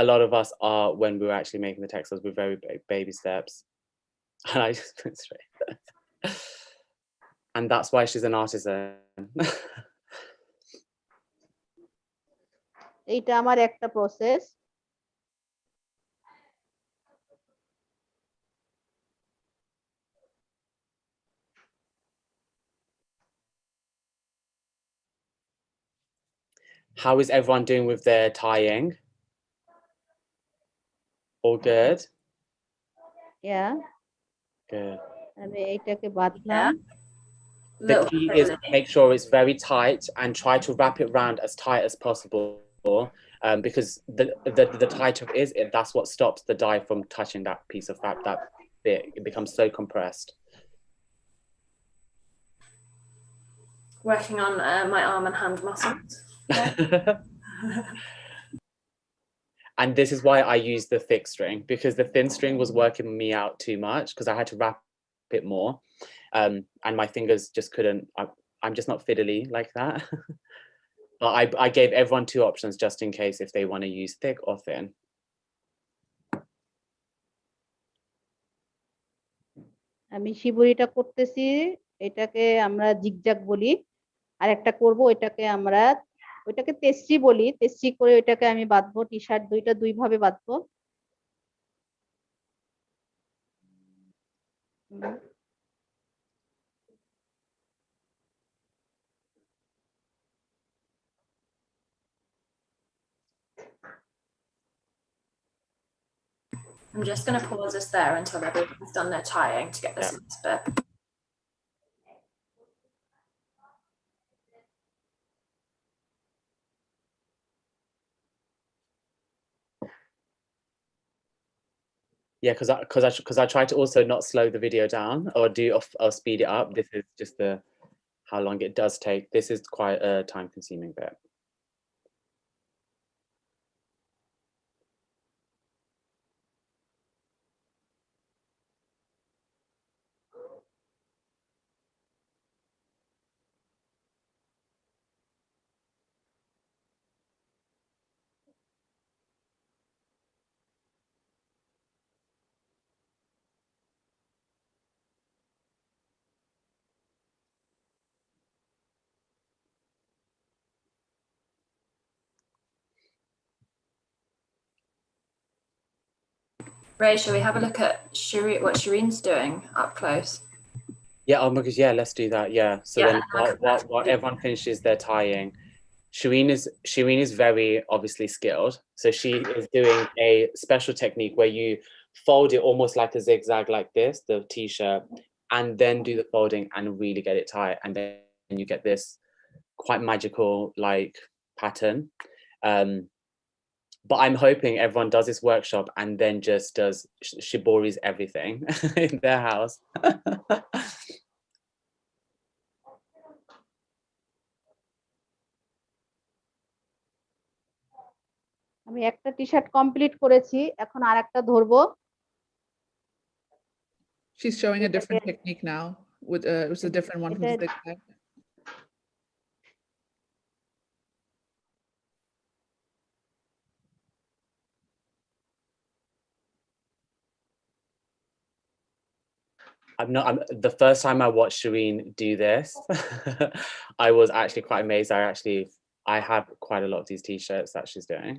a lot of us are when we were actually making the textiles with very baby steps. And I just went straight there. And that's why she's an artisan. এইটা আমার একটা process. How is everyone doing with their tying? All good? Yeah. Good. আমি এইটাকে বাঁধলাম। The key is make sure it's very tight and try to wrap it round as tight as possible, because the tighter it is, that's what stops the dye from touching that piece of fabric, that bit. It becomes so compressed. Working on my arm and hand muscles. And this is why I use the thick string, because the thin string was working me out too much because I had to wrap it more, and my fingers just couldn't. I'm just not fiddly like that. But I gave everyone 2 options just in case if they want to use thick or thin. আমি শিবরিটা করতেছি, এটাকে আমরা zigzag বলি। আর একটা করব, ওইটাকে তেসরি বলি। তেসরি করে ওইটাকে আমি বাঁধবো। টি-শার্ট দুইটা 2 ভাবে বাঁধবো। I'm just going to pause us there until everyone's done their tying to get this last bit. Yeah, because I try to also not slow the video down or speed it up. This is just how long it does take. This is quite a time-consuming bit. Ray, shall we have a look at what Shireen's doing up close? Yeah, oh my gosh, yeah, let's do that. Yeah. So Yeah, then while everyone finishes their tying, Shireen is very obviously skilled. So she is doing a special technique where you fold it almost like a zigzag like this, the t-shirt, and then do the folding and really get it tight. And then you get this quite magical like pattern. But I'm hoping everyone does this workshop and then just does shibori's everything in their house. আমি একটা T-shirt complete করেছি, এখন আরেকটা ধরবো। She's showing a different technique now with it's a different one from the zigzag. The first time I watched Shireen do this, I was actually quite amazed. I have quite a lot of these t-shirts that she's doing.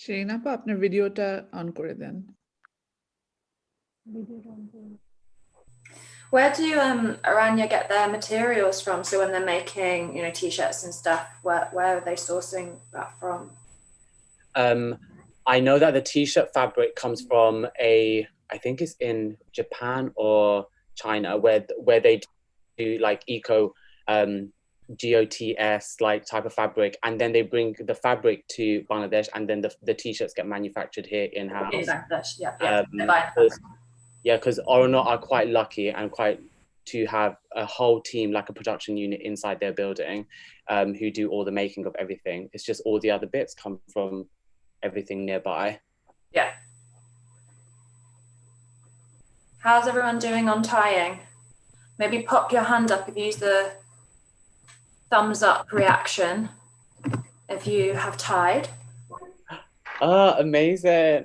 Shireen আপা আপনার ভিডিওটা on করে দেন। Where do Aranya get their materials from? So when they're making, t-shirts and stuff, where are they sourcing that from? I know that the t-shirt fabric comes from I think it's in Japan or China, where they do like eco GOTS like type of fabric, and then they bring the fabric to Bangladesh, and then the t-shirts get manufactured here in-house. In Bangladesh, yeah. Yeah, because Oranya are quite lucky and to have a whole team, like a production unit inside their building, who do all the making of everything. It's just all the other bits come from everything nearby. Yeah. How's everyone doing on tying? Maybe pop your hand up if you use the thumbs up reaction if you have tied. Oh, amazing.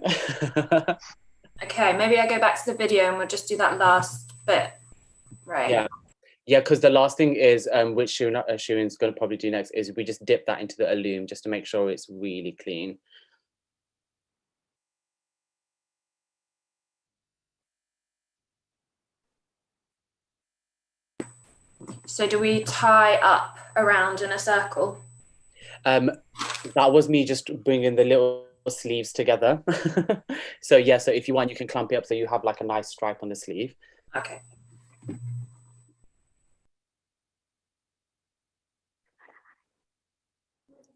Okay, maybe I go back to the video and we'll just do that last bit, right? Yeah, because the last thing is, which Shireen's going to probably do next, is we just dip that into the alum just to make sure it's really clean. So do we tie up around in a circle? That was me just bringing the little sleeves together. So yeah, so if you want, you can clump it up so you have like a nice stripe on the sleeve. Okay.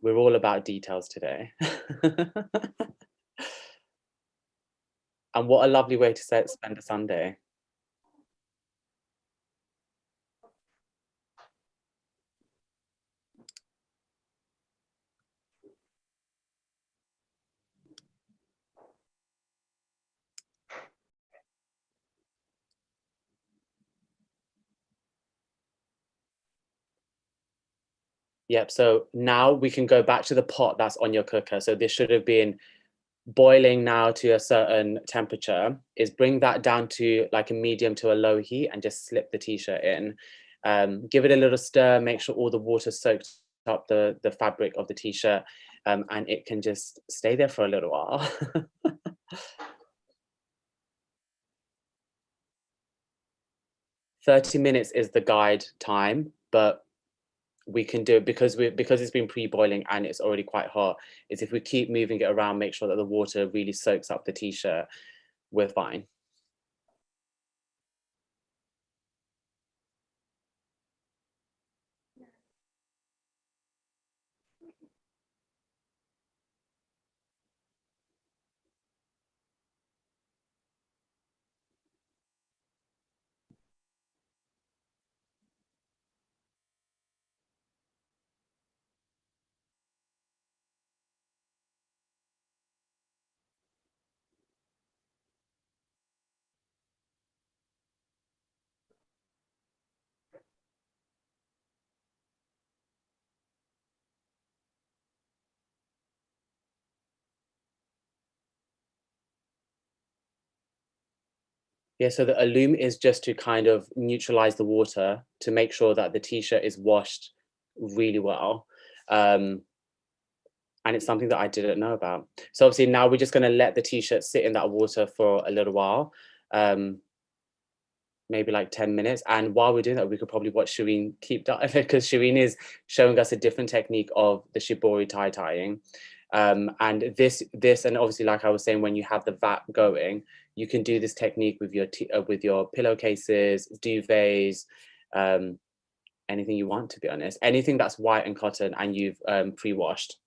We're all about details today. And what a lovely way to spend a Sunday. Yep, so now we can go back to the pot that's on your cooker. So this should have been boiling now to a certain temperature. Is bring that down to like a medium to a low heat and just slip the t-shirt in. Give it a little stir, make sure all the water soaked up the fabric of the t-shirt, and it can just stay there for a little while. 30 minutes is the guide time, but we can do it because it's been pre-boiling and it's already quite hot, is if we keep moving it around, make sure that the water really soaks up the t-shirt, we're fine. Yeah, so the allume is just to kind of neutralize the water to make sure that the t-shirt is washed really well. And it's something that I didn't know about. So obviously now we're just gonna let the t-shirt sit in that water for a little while, maybe like 10 minutes. And while we're doing that, we could probably watch Shireen keep dyeing, because Shireen is showing us a different technique of the shibori tie-tying. And this, and obviously, like I was saying, when you have the vat going, you can do this technique with your pillowcases, duvets, anything you want, to be honest, anything that's white and cotton and you've pre-washed.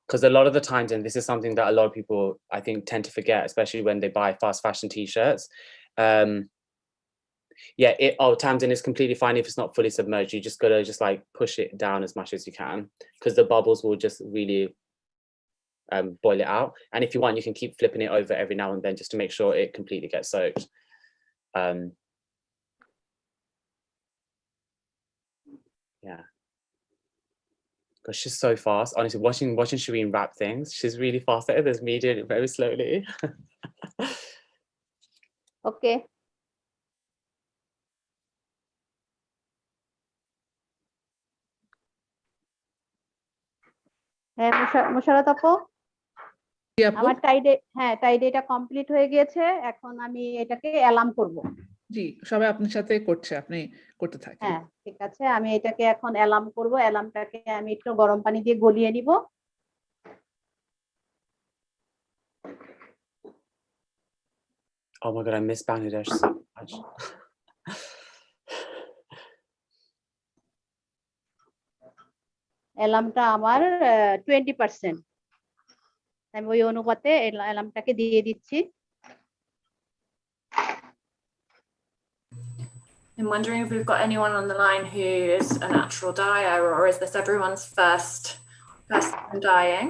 Because a lot of the times, and this is something that a lot of people I think tend to forget, especially when they buy fast fashion t-shirts. Yeah, Tamsin, is completely fine if it's not fully submerged. You just gotta like push it down as much as you can, because the bubbles will just really boil it out. And if you want, you can keep flipping it over every now and then just to make sure it completely gets soaked. Yeah, because she's so fast. Honestly, watching Shireen wrap things, she's really fast at it. There's me doing it very slowly. Okay. হ্যাঁ মুশারত আপু, আমার টাইডেটা complete হয়ে গিয়েছে, এখন আমি এটাকে alarm করব। জি, সবাই আপনার সাথে করছে, আপনি করতে থাকেন। হ্যাঁ ঠিক আছে, আমি এটাকে এখন অ্যালার্ম করব। অ্যালার্মটাকে আমি একটু গরম পানি দিয়ে গলিয়ে নিব। Oh my god, I miss Bangladesh so much. অ্যালার্মটা আমার 20%, আমি ওই অনুপাতে অ্যালার্মটাকে দিয়ে দিচ্ছি। I'm wondering if we've got anyone on the line who is a natural dyer, or is this everyone's first time dyeing?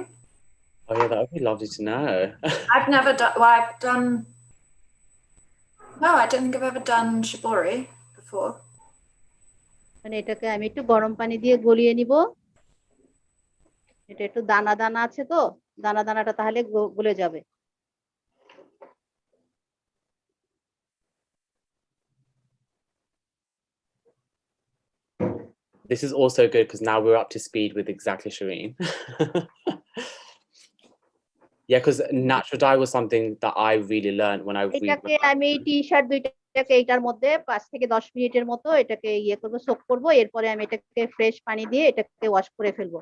Oh yeah, that would be lovely to know. I've never done, well, I've done, no, I don't think I've ever done shibori before. মানে এটাকে আমি একটু গরম পানি দিয়ে গলিয়ে নিব। এটা একটু দানা দানা আছে, তো দানাটা তাহলে গলে যাবে। This is also good because now we're up to speed with exactly Shireen. Yeah, because natural dye was something that I really learned when I এটাকে আমি টি-শার্ট দুইটাকে এইটার মধ্যে 5 থেকে 10 মিনিটের মতো এটাকে করব, সোক করব। এরপরে আমি এটাকে ফ্রেশ পানি দিয়ে এটাকে ওয়াশ করে ফেলবো,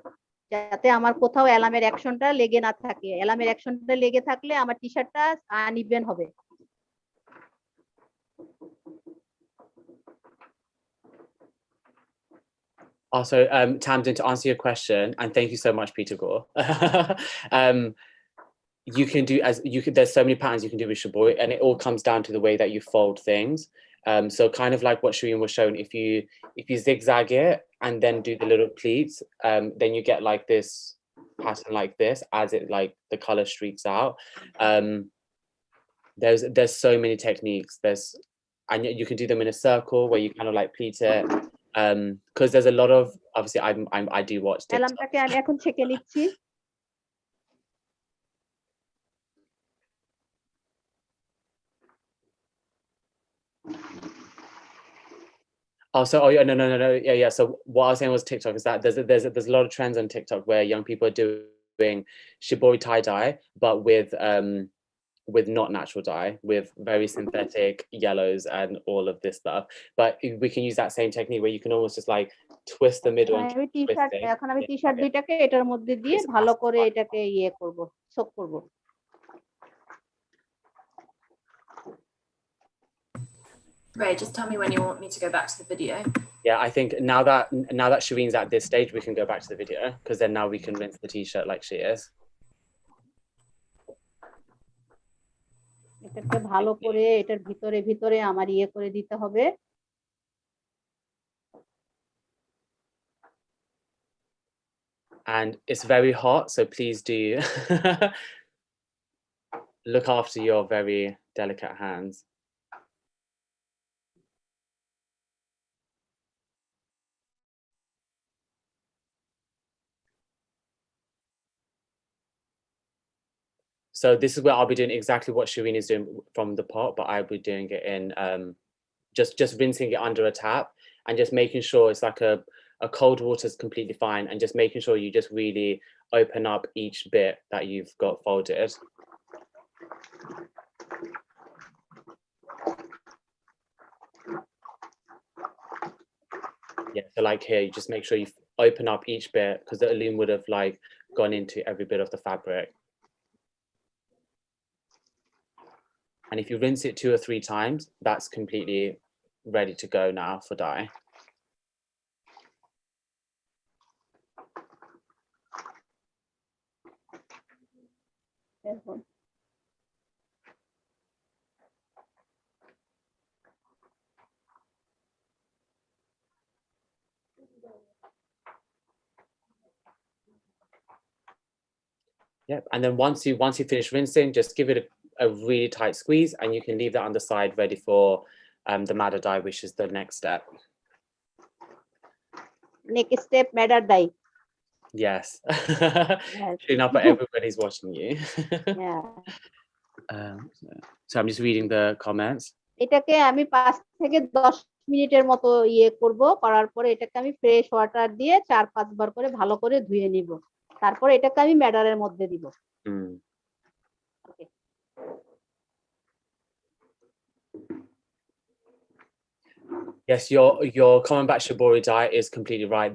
যাতে আমার কোথাও অ্যালার্মের অ্যাকশনটা লেগে না থাকে। অ্যালার্মের অ্যাকশনটা লেগে থাকলে আমার টি-শার্টটা আনইভেন হবে। Also, Tamsin, to answer your question, and thank you so much, Peter Gore. You can do there's so many patterns you can do with shibori, and it all comes down to the way that you fold things. So kind of like what Shireen was showing, if you zigzag it and then do the little pleats, then you get like this pattern like this as it like the color streaks out. There's so many techniques. And you can do them in a circle where you kind of like pleat it. Because there's a lot of, obviously I do watch TikTok. অ্যালার্মটাকে আমি এখন ছেঁকে নিচ্ছি। Oh, so oh yeah, no. Yeah. So what I was saying was TikTok is that there's a lot of trends on TikTok where young people are doing shibori tie-dye, but with not natural dye, with very synthetic yellows and all of this stuff. But we can use that same technique where you can almost just like twist the middle and আমি T-shirt twist it. এখন আমি T-shirt দুইটাকে এটার মধ্যে দিয়ে ভালো করে এটাকে ইয়ে করব, সোক করব। Ray, just tell me when you want me to go back to the video. Yeah, I think now that Shireen's at this stage, we can go back to the video because then now we can rinse the t-shirt like she is. এটাকে ভালো করে এটার ভিতরে আমার ইয়ে করে দিতে হবে। And it's very hot, so please do look after your very delicate hands. So this is where I'll be doing exactly what Shireen is doing from the pot, but I'll be doing it in just rinsing it under a tap and just making sure it's like a cold water is completely fine, and just making sure you just really open up each bit that you've got folded. Yeah, so like here, you just make sure you open up each bit because the loom would have like gone into every bit of the fabric. And if you rinse it 2 or 3 times, that's completely ready to go now for dye. Yeah, and then once you finish rinsing, just give it a really tight squeeze, and you can leave that on the side ready for the madder dye, which is the next step. Next step, madder dye. Yes. Yes. Enough, but everybody's watching you. Yeah. So I'm just reading the comments. এটাকে আমি 5 থেকে 10 মিনিটের মতো ইয়ে করব, করার পরে এটাকে আমি ফ্রেশ ওয়াটার দিয়ে 4-5 বার করে ভালো করে ধুয়ে নিব, তারপর এটাকে আমি ম্যাডারের মধ্যে দিব। ওকে। Yes, your comment about shibori dye is completely right.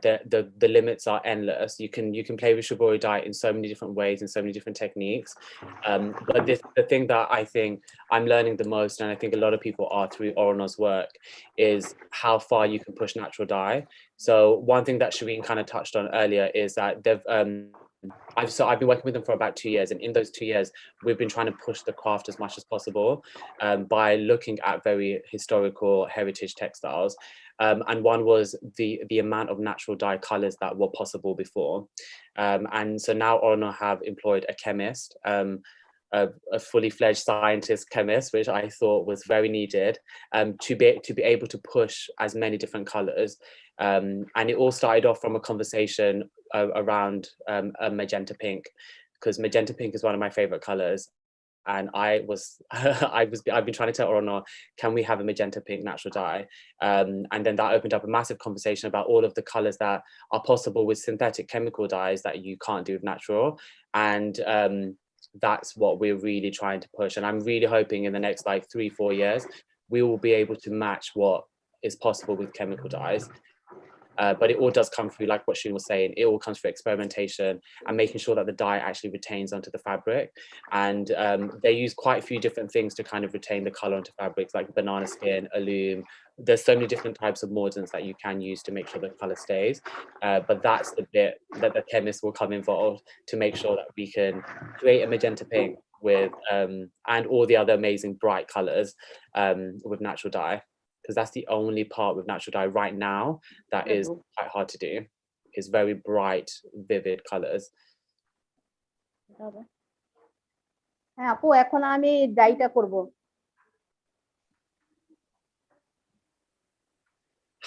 The limits are endless. You can play with shibori dye in so many different ways and so many different techniques. But the thing that I think I'm learning the most, and I think a lot of people are through Orana's work, is how far you can push natural dye. So one thing that Shireen kind of touched on earlier is that I've been working with them for about 2 years, and in those 2 years, we've been trying to push the craft as much as possible by looking at very historical heritage textiles. And one was the amount of natural dye colors that were possible before. And so now Orana have employed a chemist, a fully fledged scientist chemist, which I thought was very needed, to be able to push as many different colors. And it all started off from a conversation around a magenta pink, because magenta pink is one of my favorite colors. And I've been trying to tell Orana, can we have a magenta pink natural dye? And then that opened up a massive conversation about all of the colors that are possible with synthetic chemical dyes that you can't do with natural. And that's what we're really trying to push. And I'm really hoping in the next like 3-4 years, we will be able to match what is possible with chemical dyes. But it all does come through, like what Shireen was saying, it all comes through experimentation and making sure that the dye actually retains onto the fabric. And they use quite a few different things to kind of retain the color onto fabrics, like banana skin, alum. There's so many different types of mordants that you can use to make sure the color stays. But that's the bit that the chemist will come involved to make sure that we can create a magenta pink with and all the other amazing bright colors with natural dye. Because that's the only part with natural dye right now that is quite hard to do, is very bright, vivid colors. হ্যাঁ আপু, এখন আমি ডাইটা করব।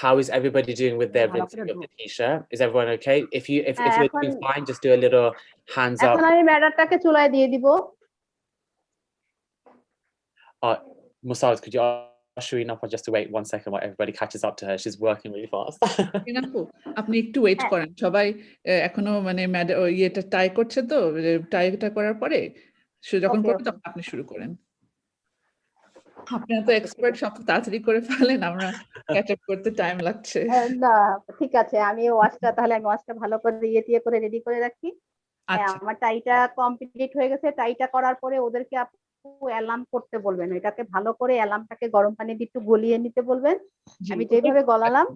How is everybody doing with their rinsing of the t-shirt? Is everyone okay? If you're doing fine, just do a little hands up. এখন আমি ম্যাডারটাকে চুলায় দিয়ে দিব। Musad, could you Shireen up just to wait 1 second while everybody catches up to her. She's working really fast. আপু আপনি একটু wait করেন সবাই এখনো মানে ইয়েটা টাই করছে তো টাইটা করার পরে যখন করবে তখন আপনি শুরু করেন আপনারা তো এক্সপার্ট সব তাড়াতাড়ি করে ফেলেন আমরা ক্যাচ আপ করতে টাইম লাগছে না ঠিক আছে আমি ওয়াশটা ভালো করে দিয়ে করে রেডি করে রাখি আমার টাইটা কমপ্লিট হয়ে গেছে টাইটা করার পরে ওদেরকে আপু অ্যালার্ম করতে বলবেন এটাকে ভালো করে অ্যালার্মটাকে গরম পানি দিয়ে একটু গলিয়ে নিতে বলবেন আমি যেভাবে গলালাম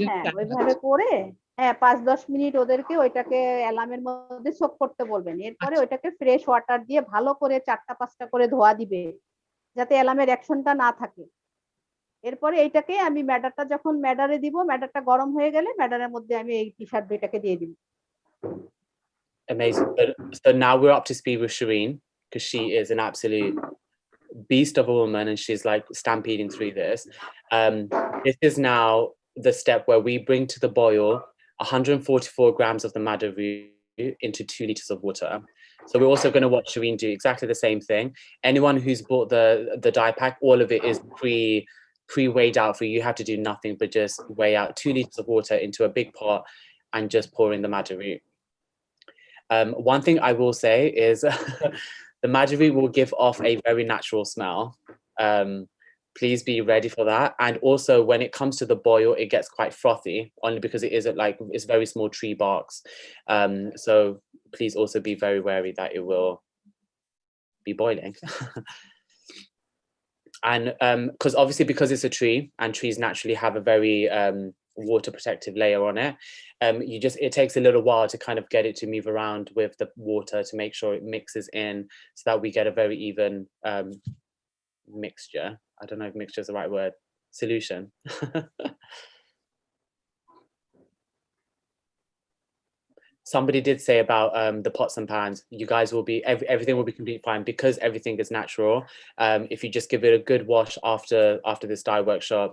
হ্যাঁ ওইভাবে করে হ্যাঁ 5-10 মিনিট ওদেরকে ওইটাকে অ্যালার্মের মধ্যে সোক করতে বলবেন এরপরে ওইটাকে ফ্রেশ ওয়াটার দিয়ে ভালো করে 4টা-5টা করে ধোয়া দিবে যাতে অ্যালার্মের অ্যাকশনটা না থাকে এরপরে এইটাকে আমি ম্যাডারটা যখন ম্যাডারে দিব ম্যাডারটা গরম হয়ে গেলে ম্যাডারের মধ্যে আমি এই টি-শার্ট দুইটাকে দিয়ে দিব Amazing. So now we're up to speed with Shireen because she is an absolute beast of a woman and she's like stampeding through this. This is now the step where we bring to the boil 144 grams of the madder root into 2 liters of water. So we're also going to watch Shireen do exactly the same thing. Anyone who's bought the dye pack, all of it is pre-weighed out for you. You have to do nothing but just weigh out 2 liters of water into a big pot and just pour in the madder root. One thing I will say is the madder root will give off a very natural smell. Please be ready for that. And also when it comes to the boil, it gets quite frothy only because it isn't like it's very small tree barks. So please also be very wary that it will be boiling. And because obviously because it's a tree and trees naturally have a very water protective layer on it, it takes a little while to kind of get it to move around with the water to make sure it mixes in so that we get a very even mixture. I don't know if mixture is the right word. Solution. Somebody did say about the pots and pans. You guys will be everything will be completely fine because everything is natural. If you just give it a good wash after this dye workshop,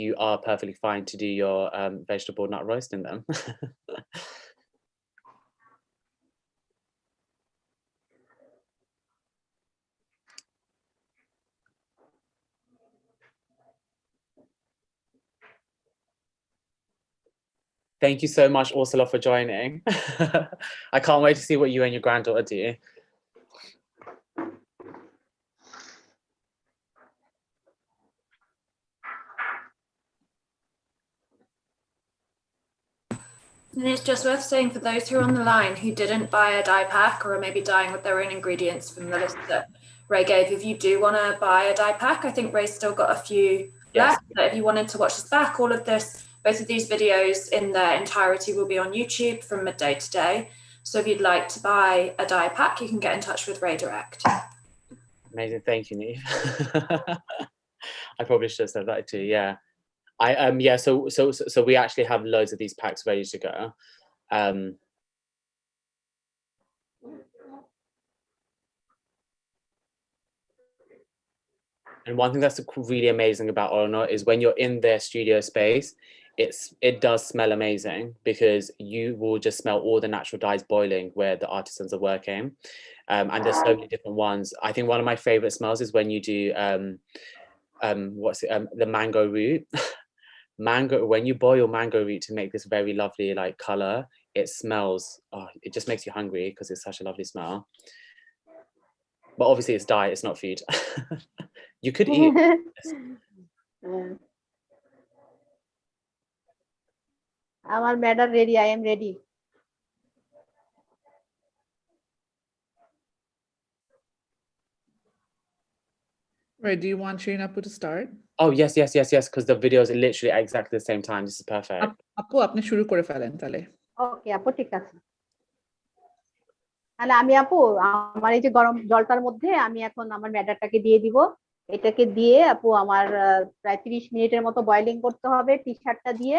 you are perfectly fine to do your vegetable nut roast in them. Thank you so much, Ursula, for joining. I can't wait to see what you and your granddaughter do. And it's just worth saying for those who are on the line who didn't buy a dye pack or are maybe dyeing with their own ingredients from the list that Ray gave, if you do want to buy a dye pack, I think Ray's still got a few left. But if you wanted to watch this back, all of this, both of these videos in their entirety will be on YouTube from midday today. So if you'd like to buy a dye pack, you can get in touch with Ray direct. Amazing, thank you, Neve. I probably should have said that too, yeah. So we actually have loads of these packs ready to go. And one thing that's really amazing about Oranya is when you're in their studio space, it does smell amazing because you will just smell all the natural dyes boiling where the artisans are working. And there's so many different ones. I think one of my favorite smells is when you do the mango root. When you boil mango root to make this very lovely like color, it smells, it just makes you hungry because it's such a lovely smell. But obviously it's dye, it's not food. You could eat. আমার ম্যাডার ready I am ready. Right, do you want Shireen Apu to start? Oh yes, because the videos are literally at exactly the same time. This is perfect. আপু আপনি শুরু করে ফেলেন তাহলে ওকে আপু ঠিক আছে তাহলে আমি আপু আমার এই যে গরম জলটার মধ্যে আমি এখন আমার ম্যাডারটাকে দিয়ে দিব এটাকে দিয়ে আপু আমার প্রায় 30 মিনিটের মতো বয়লিং করতে হবে টি-শার্টটা দিয়ে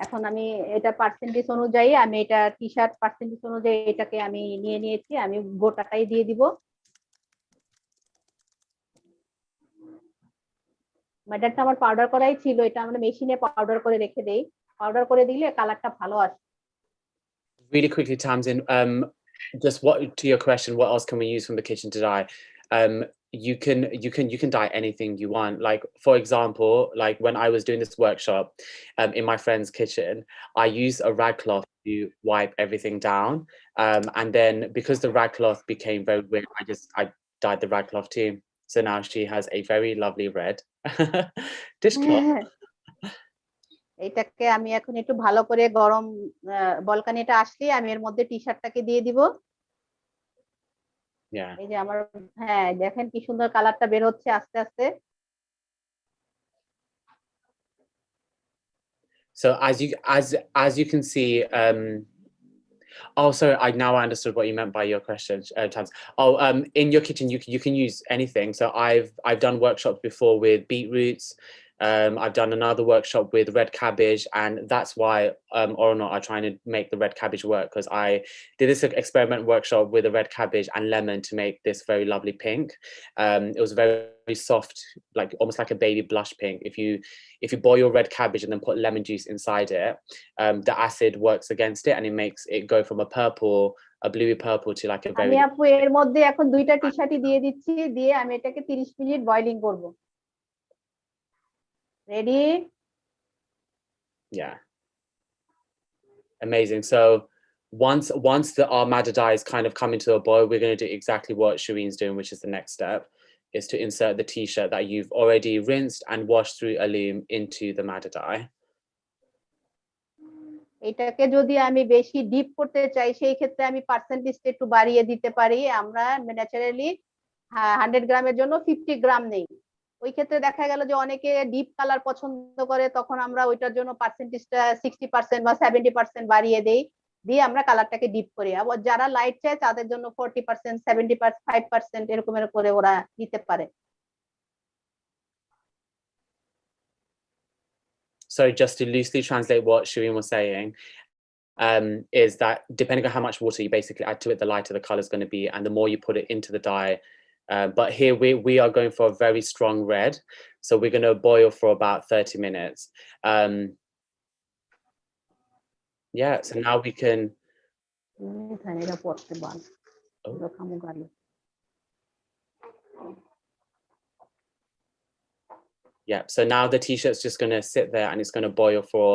এখন আমি এটা পার্সেন্টেজ অনুযায়ী আমি এটা টি-শার্ট পার্সেন্টেজ অনুযায়ী এটাকে আমি নিয়ে নিয়েছি আমি গোটাটাই দিয়ে দিব ম্যাডারটা আমার পাউডার করাই ছিল এটা আমরা মেশিনে পাউডার করে রেখে দেই পাউডার করে দিলে কালারটা ভালো আসে Really quickly, Tamsin, just what to your question, what else can we use from the kitchen to dye? you can dye anything you want. Like, for example, like when I was doing this workshop in my friend's kitchen, I used a rag cloth to wipe everything down, and then because the rag cloth became very weird, I dyed the rag cloth too. So now she has a very lovely red dishcloth. এটাকে আমি এখন একটু ভালো করে গরম বলকানিটা আসলে আমি এর মধ্যে টি-শার্টটাকে দিয়ে দিব। এই যে আমার, হ্যাঁ দেখেন কি সুন্দর কালারটা বের হচ্ছে আস্তে আস্তে। So as you can see, oh, sorry, now I understood what you meant by your question, Tams. Oh, in your kitchen, you can use anything. So I've done workshops before with beetroots. I've done another workshop with red cabbage, and that's why Oranya are trying to make the red cabbage work, because I did this experiment workshop with a red cabbage and lemon to make this very lovely pink. It was very, very soft, like almost like a baby blush pink. If you boil red cabbage and then put lemon juice inside it, the acid works against it and it makes it go from a bluey purple to like a very... আমি আপু এর মধ্যে এখন দুইটা টি-শার্টই দিয়ে দিচ্ছি, দিয়ে আমি এটাকে 30 মিনিট বয়লিং করব। Ready? Yeah. Amazing. So once our madder dye is kind of coming to a boil, we're going to do exactly what Shireen's doing, which is the next step, is to insert the t-shirt that you've already rinsed and washed through alum into the madder dye. এটাকে যদি আমি বেশি deep করতে চাই সেই ক্ষেত্রে আমি পার্সেন্টেজটা একটু বাড়িয়ে দিতে পারি। আমরা ন্যাচারালি 100 গ্রামের জন্য 50 গ্রাম নেই। ওই ক্ষেত্রে দেখা গেল যে অনেকে ডিপ কালার পছন্দ করে, তখন আমরা ওইটার জন্য পার্সেন্টেজটা 60% বা 70% বাড়িয়ে দেই, দিয়ে আমরা কালারটাকে ডিপ করি। আবার যারা লাইট চায় তাদের জন্য 40%, 75% এরকমের করে ওরা দিতে পারে। So just to loosely translate what Shireen was saying, is that depending on how much water you basically add to it, the lighter the color is going to be, and the more you put it into the dye. But here we are going for a very strong red, so we're going to boil for about 30 minutes. Yeah, so now we can... Yeah, so now the t-shirt's just going to sit there and it's going to boil for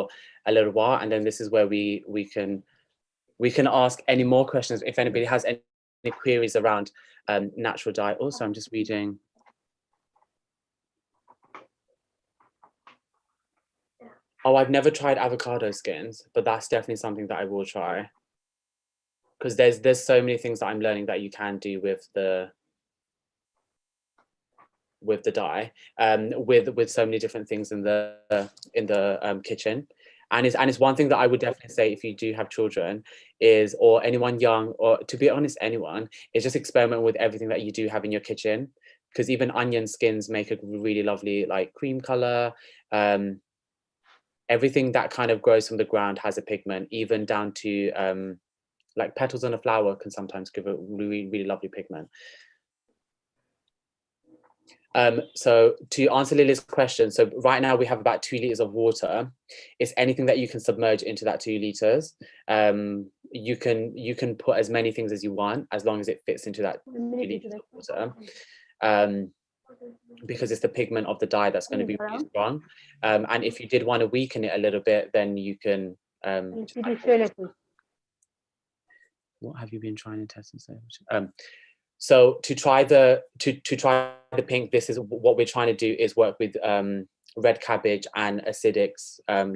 a little while, and then this is where we can ask any more questions if anybody has any queries around natural dye. Also, I'm just reading. Oh, I've never tried avocado skins, but that's definitely something that I will try, because there's so many things that I'm learning that you can do with the dye, with so many different things in the kitchen. And it's one thing that I would definitely say, if you do have children, is, or anyone young, or to be honest, anyone, is just experiment with everything that you do have in your kitchen, because even onion skins make a really lovely like cream color. Everything that kind of grows from the ground has a pigment, even down to like petals on a flower can sometimes give a really, really lovely pigment. So to answer Lily's question, so right now we have about 2 liters of water. It's anything that you can submerge into that 2 liters. You can put as many things as you want, as long as it fits into that 2 liters of water, because it's the pigment of the dye that's going to be really strong. And if you did want to weaken it a little bit, then you can... What have you been trying to test and say? So to try the pink, this is what we're trying to do, is work with red cabbage and acidics,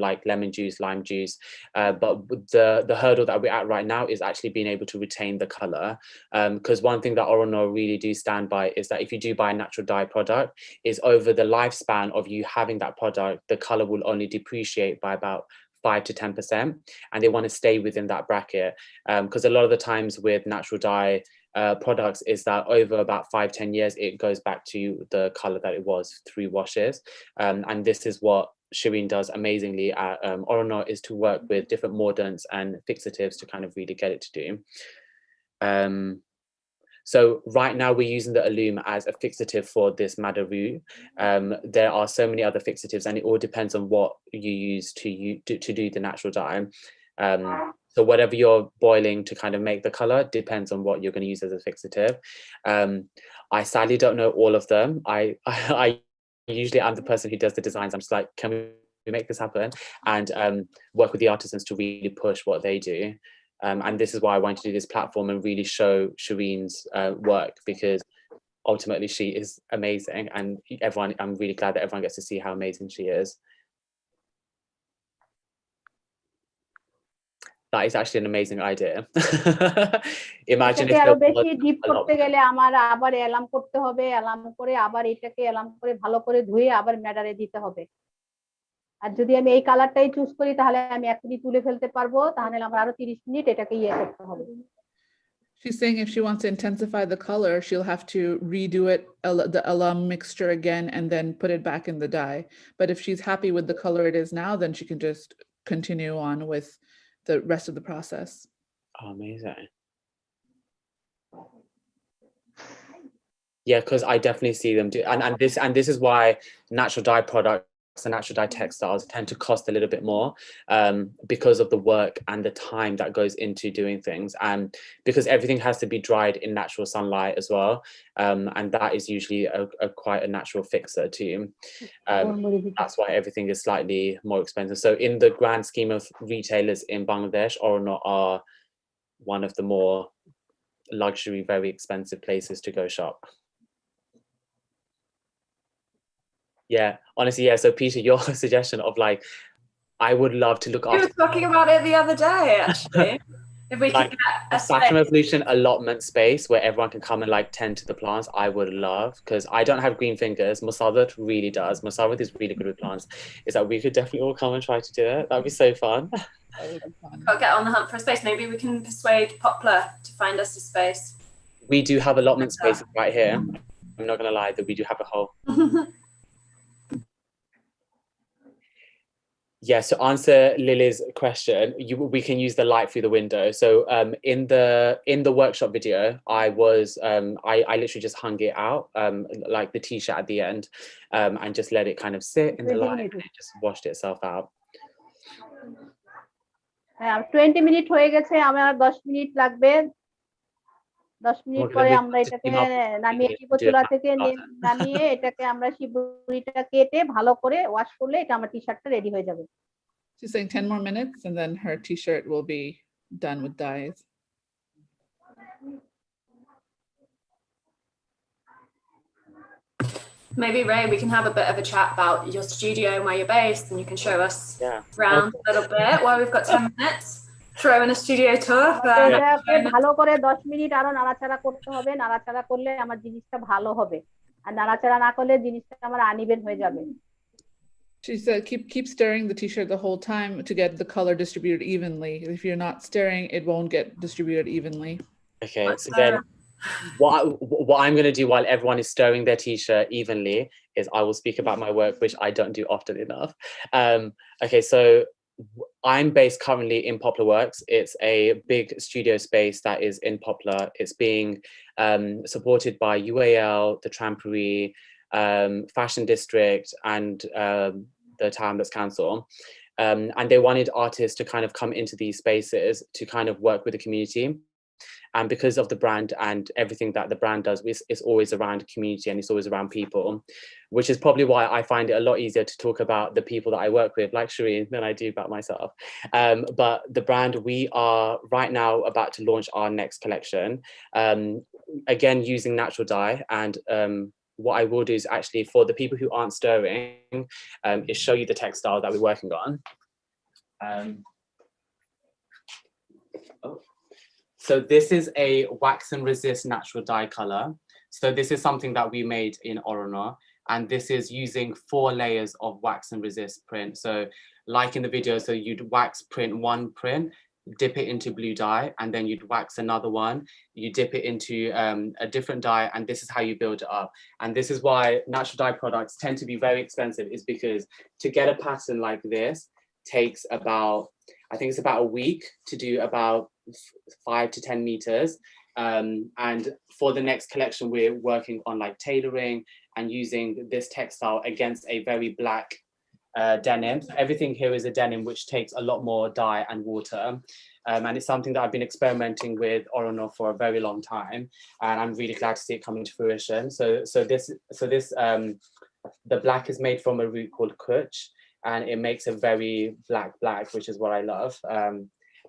like lemon juice, lime juice. But the hurdle that we're at right now is actually being able to retain the color. Because one thing that Oranya really do stand by is that if you do buy a natural dye product, is over the lifespan of you having that product, the color will only depreciate by about 5 to 10%, and they want to stay within that bracket. Because a lot of the times with natural dye products is that over about 5-10 years it goes back to the color that it was through washes, and this is what Shireen does amazingly at Oranya, is to work with different mordants and fixatives to kind of really get it to do. So right now we're using the alum as a fixative for this madder roux. There are so many other fixatives, and it all depends on what you use to do the natural dye. So whatever you're boiling to kind of make the color depends on what you're going to use as a fixative. I sadly don't know all of them. I usually am the person who does the designs. I'm just like, can we make this happen? And work with the artisans to really push what they do. And this is why I wanted to do this platform and really show Shireen's work, because ultimately she is amazing, and I'm really glad that everyone gets to see how amazing she is. That is actually an amazing idea. Imagine if আরো there বেশি was deep a lot করতে গেলে আমার আবার alarm করতে হবে, alarm করে আবার এটাকে অ্যালার্ম করে ভালো করে ধুয়ে আবার ম্যাডারে দিতে হবে। আর যদি আমি এই কালারটাই চুজ করি তাহলে আমি এখনই তুলে ফেলতে পারবো, তাহলে আমার আরো 30 মিনিট এটাকে ইয়ে করতে হবে। She's saying if she wants to intensify the color, she'll have to redo it, the alum mixture again, and then put it back in the dye. But if she's happy with the color it is now, then she can just continue on with the rest of the process. Oh, amazing. Yeah, because I definitely see them do, and this is why natural dye products and natural dye textiles tend to cost a little bit more, because of the work and the time that goes into doing things, and because everything has to be dried in natural sunlight as well, and that is usually quite a natural fixer too. That's why everything is slightly more expensive. So in the grand scheme of retailers in Bangladesh, Oranya are one of the more luxury, very expensive places to go shop. Yeah, honestly, yeah. So Peter, your suggestion of like, I would love to look We after. were talking about it the other day, actually. If we Like could get a a Fashion space. Revolution allotment space where everyone can come and like tend to the plants, I would love, because I don't have green fingers. Musavat really does. Musavat is really good with plants. Is that we could definitely all come and try to do it. That'd be so fun. That would be fun. I'll get on the hunt for a space. Maybe we can persuade Poplar to find us a space. We do have allotment spaces right here. I'm not gonna lie, that we do have a whole. Yeah, to answer Lily's question, we can use the light through the window. So in the workshop video, I literally just hung it out, like the t-shirt at the end, and just let it kind of sit in the light, and it just washed itself out. 20 minute হয়ে গেছে, আমার 10 minute লাগবে। 10 minute পরে আমরা এটাকে নামিয়ে নিব, চুলা থেকে নামিয়ে এটাকে আমরা শিবুরিটা কেটে ভালো করে ওয়াশ করলে এটা আমার টি-শার্টটা রেডি হয়ে যাবে। She's saying 10 more minutes and then her t-shirt will be done with dyes. Maybe Ray, we can have a bit of a chat about your studio and where you're based, and you can show us around a little bit while we've got 10 minutes. Throw in a studio tour. ভালো করে 10 minute আরো নাড়াচাড়া করতে হবে, নাড়াচাড়া করলে আমার জিনিসটা ভালো হবে, আর নাড়াচাড়া না করলে জিনিসটা আমার আনইভেন হয়ে যাবে। She said keep stirring the t-shirt the whole time to get the color distributed evenly. If you're not stirring, it won't get distributed evenly. Okay, so then what I'm going to do while everyone is stirring their t-shirt evenly is I will speak about my work, which I don't do often enough. Okay, so I'm based currently in Poplar Works. It's a big studio space that is in Poplar. It's being supported by UAL, the Tramperie, Fashion District, and the Townless Council. And they wanted artists to kind of come into these spaces to kind of work with the community. And because of the brand and everything that the brand does, it's always around community and it's always around people, which is probably why I find it a lot easier to talk about the people that I work with, like Shireen, than I do about myself. But the brand, we are right now about to launch our next collection, again, using natural dye. And what I will do is actually, for the people who aren't stirring, is show you the textile that we're working on. So this is a wax and resist natural dye color. So this is something that we made in Oranya, and this is using 4 layers of wax and resist print. So like in the video, so you'd wax print one print, dip it into blue dye, and then you'd wax another one, you dip it into a different dye, and this is how you build it up. And this is why natural dye products tend to be very expensive, is because to get a pattern like this takes about, I think it's about a week to do about 5 to 10 meters. And for the next collection, we're working on like tailoring and using this textile against a very black denim. Everything here is a denim which takes a lot more dye and water. And it's something that I've been experimenting with Oranya for a very long time, and I'm really glad to see it coming to fruition. So this the black is made from a root called kuch, and it makes a very black, which is what I love.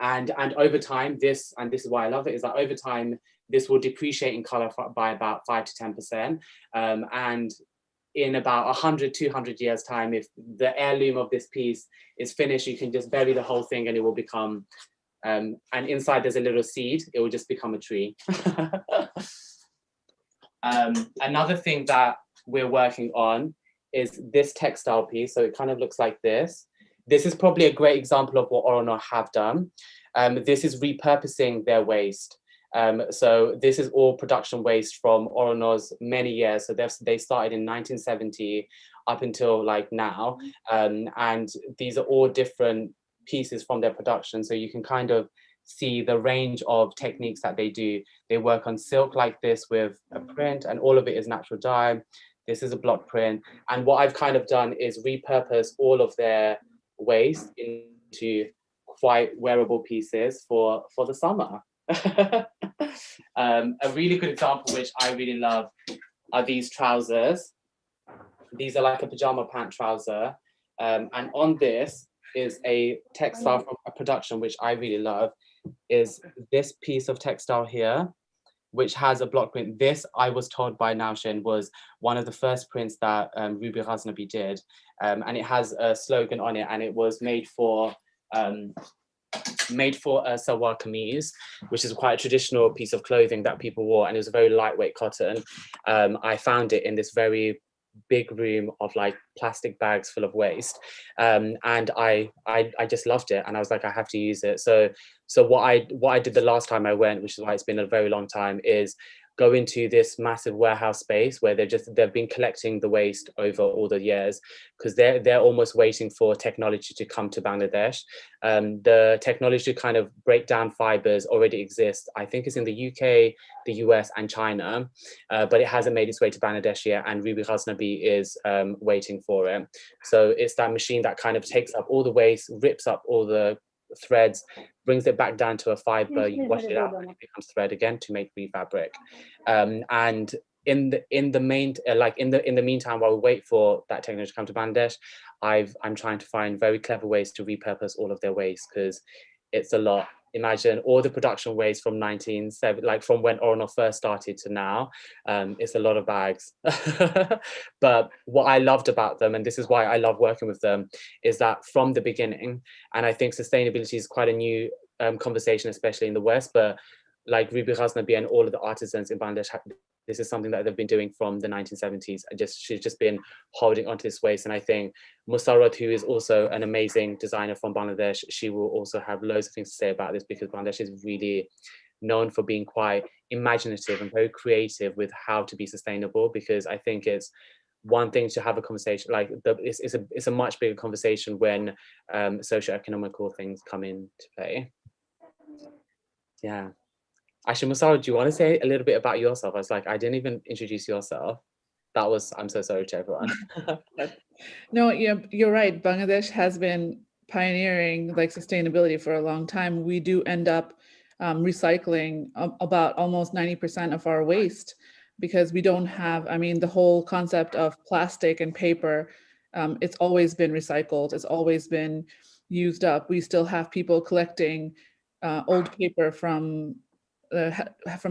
And over time, this is why I love it, is that over time this will depreciate in color by about 5 to 10%, and in about 100, 200 years time, if the heirloom of this piece is finished, you can just bury the whole thing and it will become, and inside there's a little seed, it will just become a tree. Another thing that we're working on is this textile piece. So it kind of looks like this. This is probably a great example of what Oranya have done. This is repurposing their waste. So this is all production waste from Oranya's many years. So they started in 1970 up until like now. And these are all different pieces from their production. So you can kind of see the range of techniques that they do. They work on silk like this with a print, and all of it is natural dye. This is a block print. And what I've kind of done is repurpose all of their waste into quite wearable pieces for the summer. A really good example, which I really love, are these trousers. These are like a pajama pant trouser. And on this is a textile from a production, which I really love, is this piece of textile here, which has a block print. This, I was told by Naushin, was one of the first prints that Ruby Ghaznavi did. And it has a slogan on it, and it was made for a salwar kameez, which is quite a traditional piece of clothing that people wore, and it was a very lightweight cotton. I found it in this very big room of like plastic bags full of waste, and I just loved it, and I was like, I have to use it. So what I did the last time I went, which is why it's been a very long time, is go into this massive warehouse space where they've been collecting the waste over all the years, because they're almost waiting for technology to come to Bangladesh. The technology to kind of break down fibers already exists. I think it's in the UK, the US, and China, but it hasn't made its way to Bangladesh yet, and Ruby Ghaznavi is waiting for it. So it's that machine that kind of takes up all the waste, rips up all the threads, brings it back down to a fiber, you wash it out, and it becomes thread again to make refabric. And in the meantime, while we wait for that technology to come to Bangladesh, I'm trying to find very clever ways to repurpose all of their waste, because it's a lot. Imagine all the production waste from 1970, like from when Oranya first started to now. It's a lot of bags. But what I loved about them, and this is why I love working with them, is that from the beginning, and I think sustainability is quite a new conversation, especially in the West, but like Ruby Ghaznavi and all of the artisans in Bangladesh, this is something that they've been doing from the 1970s. She's just been holding onto this waste. And I think Musarrat, who is also an amazing designer from Bangladesh, she will also have loads of things to say about this, because Bangladesh is really known for being quite imaginative and very creative with how to be sustainable. Because I think it's one thing to have a conversation, like it's a much bigger conversation when socio-economical things come into play. Yeah. Actually, Musarrat, do you want to say a little bit about yourself? I was like, I didn't even introduce yourself. I'm so sorry to everyone. No, yeah, you're right. Bangladesh has been pioneering like sustainability for a long time. We do end up recycling about almost 90% of our waste, because we don't have, I mean, the whole concept of plastic and paper, it's always been recycled. It's always been used up. We still have people collecting old paper from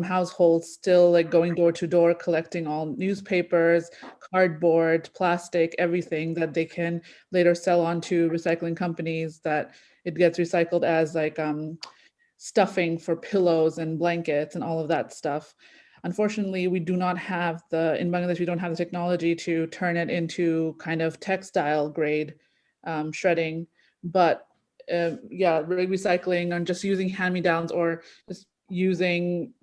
households, still like going door to door, collecting all newspapers, cardboard, plastic, everything that they can later sell on to recycling companies, that it gets recycled as like stuffing for pillows and blankets and all of that stuff. Unfortunately, we do not have in Bangladesh, we don't have the technology to turn it into kind of textile grade shredding, but yeah, recycling and just using hand-me-downs, or just using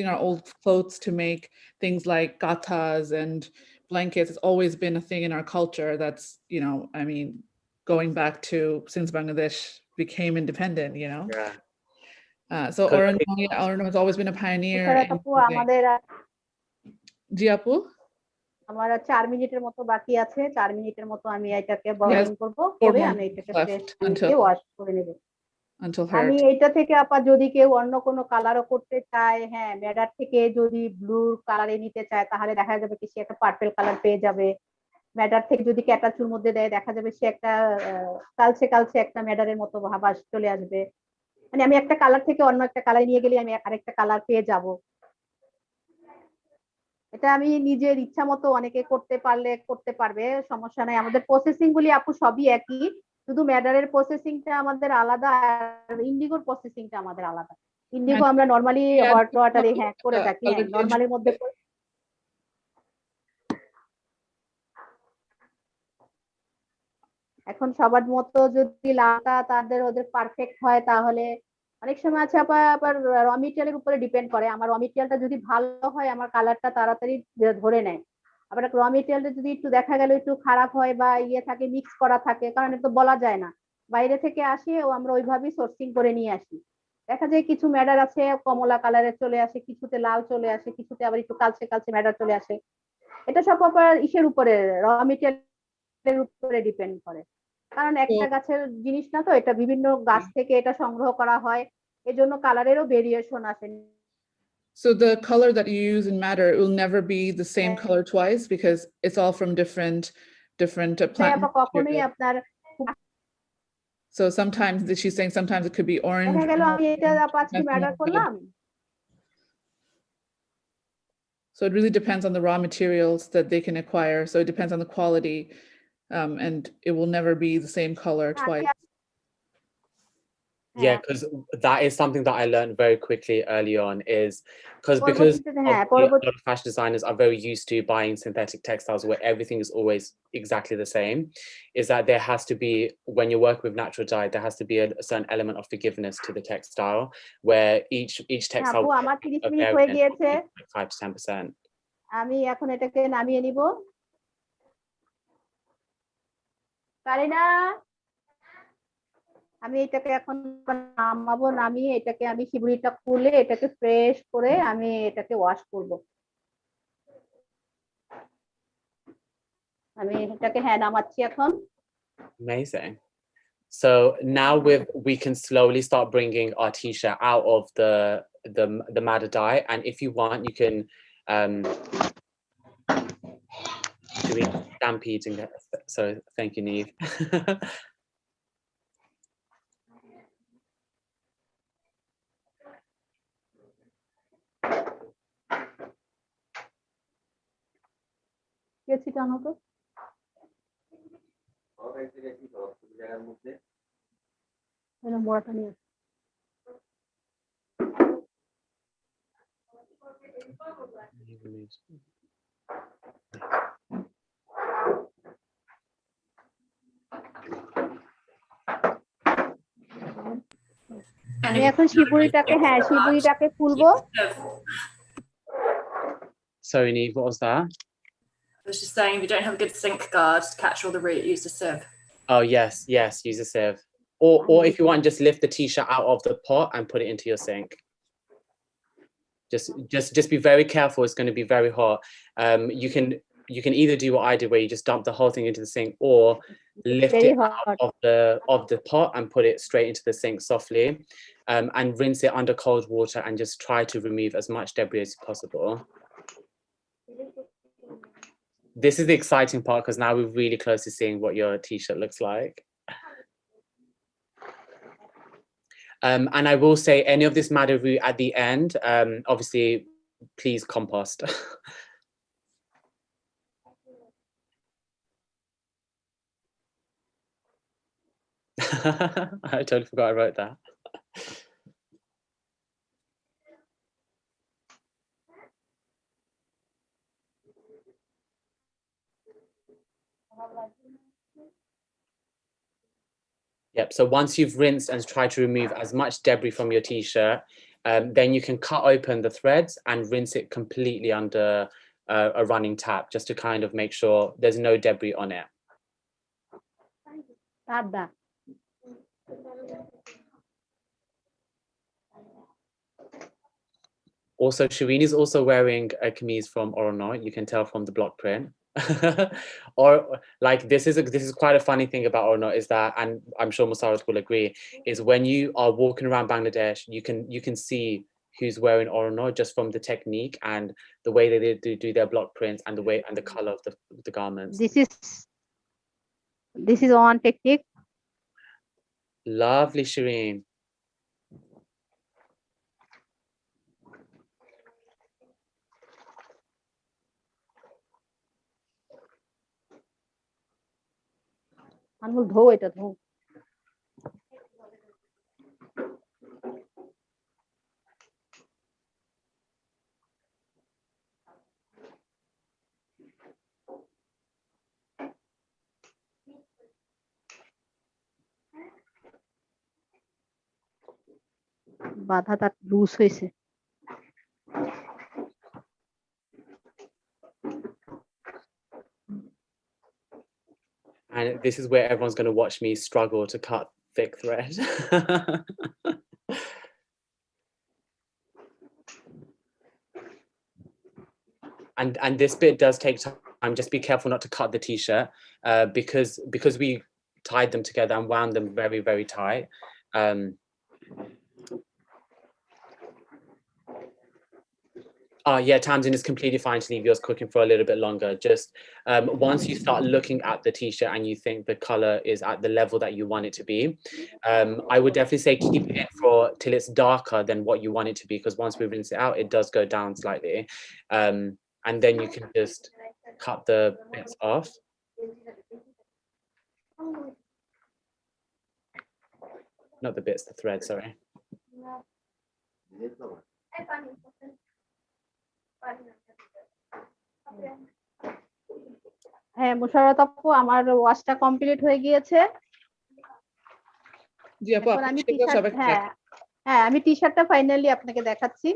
our old clothes to make things like gatas and blankets. It's always been a thing in our culture that's, you know, I mean, going back to since Bangladesh became independent, you know. Yeah. So Oranya has always been a pioneer. Ji Apu? আমার 4 মিনিটের মতো বাকি আছে, 4 মিনিটের মতো আমি এটাকে Yes, boiling করব, 4 করে more আমি এটাকে left ফ্রেশ until পানিতে ওয়াশ করে নেব। her আমি এটা থেকে আপা যদি কেউ অন্য কোনো কালারও করতে চায়, হ্যাঁ ম্যাডার থেকে যদি ব্লু কালারে নিতে চায় তাহলে দেখা যাবে কি সে একটা পার্পল কালার পেয়ে যাবে। ম্যাডার থেকে যদি ক্যাটাচুর মধ্যে দেয় দেখা যাবে সে একটা কালচে কালচে একটা ম্যাডারের মতো ভাব চলে আসবে। মানে আমি একটা কালার থেকে অন্য একটা কালার নিয়ে গেলে আমি আরেকটা কালার পেয়ে যাব। এটা আমি নিজের ইচ্ছা মতো অনেকে করতে পারলে করতে পারবে, সমস্যা নাই। আমাদের প্রসেসিং গুলি আপু সবই একই, শুধু ম্যাডারের প্রসেসিংটা আমাদের আলাদা আর ইন্ডিগোর প্রসেসিংটা আমাদের আলাদা। ইন্ডিগো আমরা নরমালি হট ওয়াটারে হ্যাঁ করে থাকি, হ্যাঁ নরমালির মধ্যে। এখন সবার মতো যদি লালটা তাদের ওদের পারফেক্ট হয় তাহলে অনেক সময় আছে আবার র মেটেরিয়ালের উপরে ডিপেন্ড করে। আমার র মেটেরিয়ালটা যদি ভালো হয় আমার কালারটা তাড়াতাড়ি ধরে নেয়। আবার র মেটেরিয়ালটা যদি একটু দেখা গেল একটু খারাপ হয় বা ইয়ে থাকে মিক্স করা থাকে, কারণ এটা তো বলা যায় না, বাইরে থেকে আসে ও আমরা ওইভাবেই সোর্সিং করে নিয়ে আসি। দেখা যায় কিছু ম্যাডার আছে কমলা কালারের চলে আসে, কিছুতে লাল চলে আসে, কিছুতে আবার একটু কালচে কালচে ম্যাডার চলে আসে। এটা সব আবার ইসের উপরে র মেটেরিয়ালের উপরে ডিপেন্ড করে, কারণ একটা গাছের জিনিস না তো, এটা বিভিন্ন গাছ থেকে এটা সংগ্রহ করা হয়, এজন্য কালারেরও ভেরিয়েশন আসে। So the color that you use in madder, it will never be the same color twice because it's all from different plant কখনোই materials. আপনার So sometimes she's saying sometimes it could be orange. দেখা গেল আমি এটা আজকে ম্যাডার করলাম। So it really depends on the raw materials that they can acquire. So it depends on the quality, and it will never be the same color twice. Yeah, because that is something that I learned very quickly early on, is because a lot of fashion designers are very used to buying synthetic textiles where everything is always exactly the same, is that there has to be, when you work with natural dye, there has to be a certain element of forgiveness to the textile, where each textile আমার 30 minute হয়ে গিয়েছে, 5 to 10%. আমি এখন এটাকে নামিয়ে নিব। কারিনা, আমি এটাকে এখন নামাবো, নামিয়ে এটাকে আমি শিবুরিটা খুলে এটাকে ফ্রেশ করে আমি এটাকে ওয়াশ করব। আমি এটাকে হ্যাঁ নামাচ্ছি এখন। Amazing. So now we can slowly start bringing our t-shirt out of the madder dye, and if you want you can doing stampeding. So thank you, Neve. আমি এখন শিবুরিটাকে হ্যাঁ শিবুরিটাকে খুলবো। Sorry, Neve, what was that? I was just saying, if you don't have a good sink guard to catch all the root, use a sieve. Oh yes, use a sieve. Or if you want, just lift the t-shirt out of the pot and put it into your sink. Just be very careful, it's going to be very hot. You can either do what I did, where you just dump the whole thing into the sink, or lift it out of the pot and put it straight into the sink softly, and rinse it under cold water and just try to remove as much debris as possible. This is the exciting part, because now we're really close to seeing what your t-shirt looks like. And I will say, any of this madder root at the end, obviously, please compost. I totally forgot I wrote that. Yep, so once you've rinsed and tried to remove as much debris from your t-shirt, then you can cut open the threads and rinse it completely under a running tap, just to kind of make sure there's no debris on it. Also, Shireen is also wearing a kameez from Oranya. You can tell from the block print. Or like this is quite a funny thing about Oranya is that, and I'm sure Musarat will agree, is when you are walking around Bangladesh, you can see who's wearing Oranya just from the technique and the way that they do their block prints and the way and the color of the garments. This is one technique. Lovely, Shireen. Anmol ধো এটা ধো বাধাটা loose হয়েছে And this is where everyone's going to watch me struggle to cut thick thread. And this bit does take time. Just be careful not to cut the t-shirt because we tied them together and wound them very, very tight. Yeah, Tamsin, is completely fine to leave yours cooking for a little bit longer. Just once you start looking at the t-shirt and you think the color is at the level that you want it to be, I would definitely say keep it for till it's darker than what you want it to be, because once we rinse it out, it does go down slightly. And then you can just cut the bits off. Not the bits, the thread, sorry. হ্যাঁ মুশারত আপু আমার ওয়াশটা complete হয়ে গিয়েছে জি আপু এখন আমি T-shirt হ্যাঁ আমি টি-শার্টটা ফাইনালি আপনাকে দেখাচ্ছি